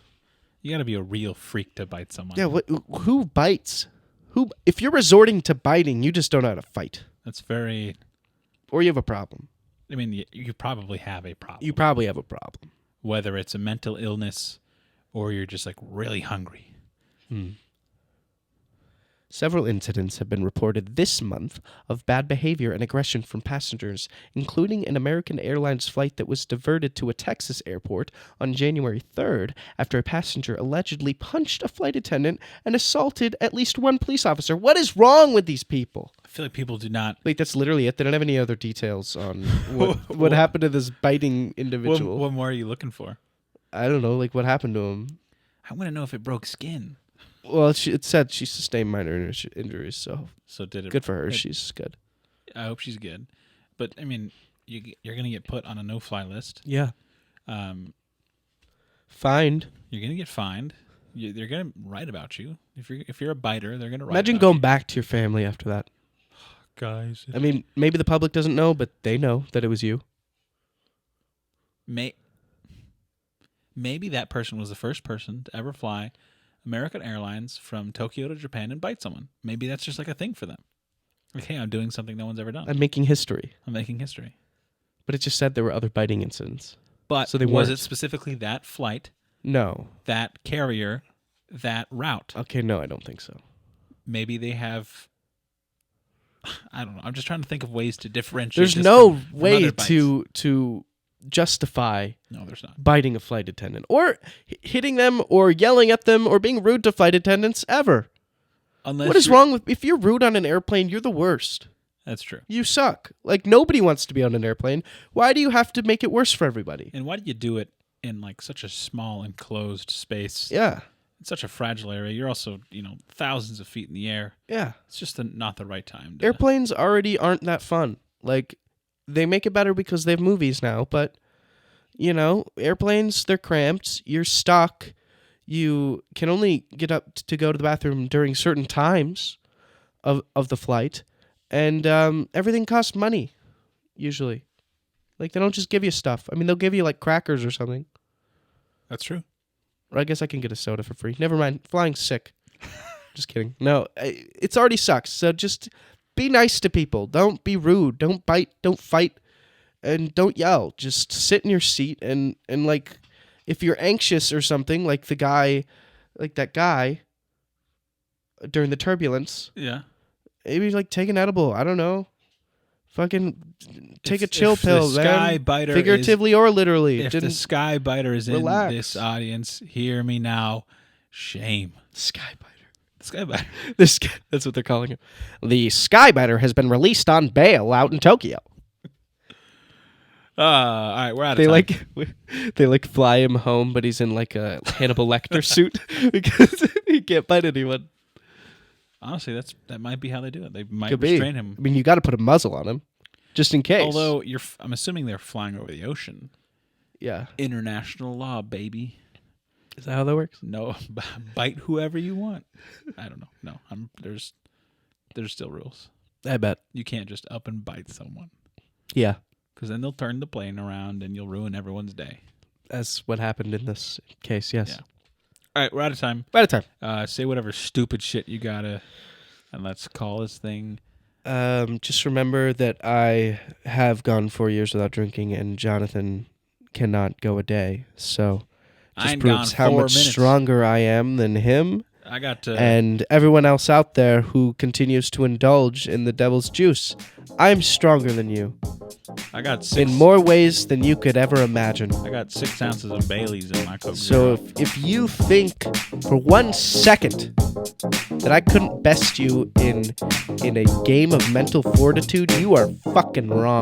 Speaker 1: You got to be a real freak to bite someone.
Speaker 2: Yeah, who bites? If you're resorting to biting, you just don't know how to fight.
Speaker 1: That's very...
Speaker 2: Or you have a problem.
Speaker 1: I mean, you probably have a problem.
Speaker 2: You probably have a problem.
Speaker 1: Whether it's a mental illness or you're just like really hungry.
Speaker 2: Several incidents have been reported this month of bad behavior and aggression from passengers, including an American Airlines flight that was diverted to a Texas airport on January 3rd after a passenger allegedly punched a flight attendant and assaulted at least 1 police officer. What is wrong with these people?
Speaker 1: I feel like people do not...
Speaker 2: Wait, that's literally it? They don't have any other details on what happened to this biting individual.
Speaker 1: What more are you looking for?
Speaker 2: I don't know, like what happened to him.
Speaker 1: I want to know if it broke skin.
Speaker 2: Well, it said she sustained minor injuries, so
Speaker 1: did it?
Speaker 2: Good for her. She's good.
Speaker 1: I hope she's good. But I mean, you're gonna get put on a no-fly list.
Speaker 2: Yeah. Fined.
Speaker 1: You're gonna get fined. They're gonna write about you. If you're a biter, they're gonna write.
Speaker 2: Imagine
Speaker 1: about
Speaker 2: going
Speaker 1: you.
Speaker 2: Back to your family after that.
Speaker 1: Guys.
Speaker 2: I mean, maybe the public doesn't know, but they know that it was you.
Speaker 1: Maybe that person was the first person to ever fly American Airlines from Tokyo to Japan and bite someone. Maybe that's just like a thing for them. Like, hey, I'm doing something no one's ever done.
Speaker 2: I'm making history.
Speaker 1: I'm making history.
Speaker 2: But it just said there were other biting incidents.
Speaker 1: But
Speaker 2: so
Speaker 1: was it specifically that flight?
Speaker 2: No.
Speaker 1: That carrier? That route?
Speaker 2: Okay, no, I don't think so.
Speaker 1: Maybe they have... I don't know. I'm just trying to think of ways to differentiate.
Speaker 2: There's no way to justify
Speaker 1: there's not
Speaker 2: biting a flight attendant or hitting them or yelling at them or being rude to flight attendants ever. What is wrong with... If you're rude on an airplane, you're the worst.
Speaker 1: That's true.
Speaker 2: You suck. Like, nobody wants to be on an airplane. Why do you have to make it worse for everybody?
Speaker 1: And why do you do it in like such a small enclosed space?
Speaker 2: Yeah.
Speaker 1: It's such a fragile area. You're also, thousands of feet in the air.
Speaker 2: Yeah.
Speaker 1: It's just not the right time.
Speaker 2: Airplanes already aren't that fun. Like, they make it better because they have movies now, but, airplanes, they're cramped. You're stuck. You can only get up to go to the bathroom during certain times of the flight. And everything costs money, usually. Like, they don't just give you stuff. I mean, they'll give you, like, crackers or something.
Speaker 1: That's true.
Speaker 2: Or I guess I can get a soda for free. Never mind. Flying's sick. Just kidding. No, it's already sucks. So just be nice to people. Don't be rude. Don't bite. Don't fight. And don't yell. Just sit in your seat and like, if you're anxious or something, like that guy during the turbulence.
Speaker 1: Yeah.
Speaker 2: Maybe like take an edible. I don't know. Fucking take a chill pill,
Speaker 1: the sky biter
Speaker 2: figuratively or literally.
Speaker 1: If the sky biter is
Speaker 2: relax.
Speaker 1: In this audience, hear me now. Shame.
Speaker 2: Sky biter.
Speaker 1: The sky biter.
Speaker 2: That's what they're calling him. The sky biter has been released on bail out in Tokyo.
Speaker 1: All right, we're out of time.
Speaker 2: They fly him home, but he's in like a Hannibal Lecter suit because he can't bite anyone.
Speaker 1: Honestly, that might be how they do it. They might
Speaker 2: Could
Speaker 1: restrain
Speaker 2: be.
Speaker 1: him.
Speaker 2: I mean, you got to put a muzzle on him, just in case.
Speaker 1: Although I'm assuming they're flying over the ocean.
Speaker 2: Yeah.
Speaker 1: International law, baby.
Speaker 2: Is that how that works?
Speaker 1: No, bite whoever you want. I don't know. No, there's still rules.
Speaker 2: I bet.
Speaker 1: You can't just up and bite someone.
Speaker 2: Yeah.
Speaker 1: Because then they'll turn the plane around and you'll ruin everyone's day.
Speaker 2: That's what happened in this case, yes.
Speaker 1: Yeah. All right, we're out of time. Say whatever stupid shit you gotta, and let's call this thing.
Speaker 2: Just remember that I have gone 4 years without drinking, and Jonathon cannot go a day. So, just proves how much stronger I am than him.
Speaker 1: I got to,
Speaker 2: and everyone else out there who continues to indulge in the devil's juice. I'm stronger than you.
Speaker 1: I got 6
Speaker 2: in more ways than you could ever imagine.
Speaker 1: I got 6 ounces of Bailey's in my Coke.
Speaker 2: So if you think for 1 second that I couldn't best you in a game of mental fortitude, you are fucking wrong.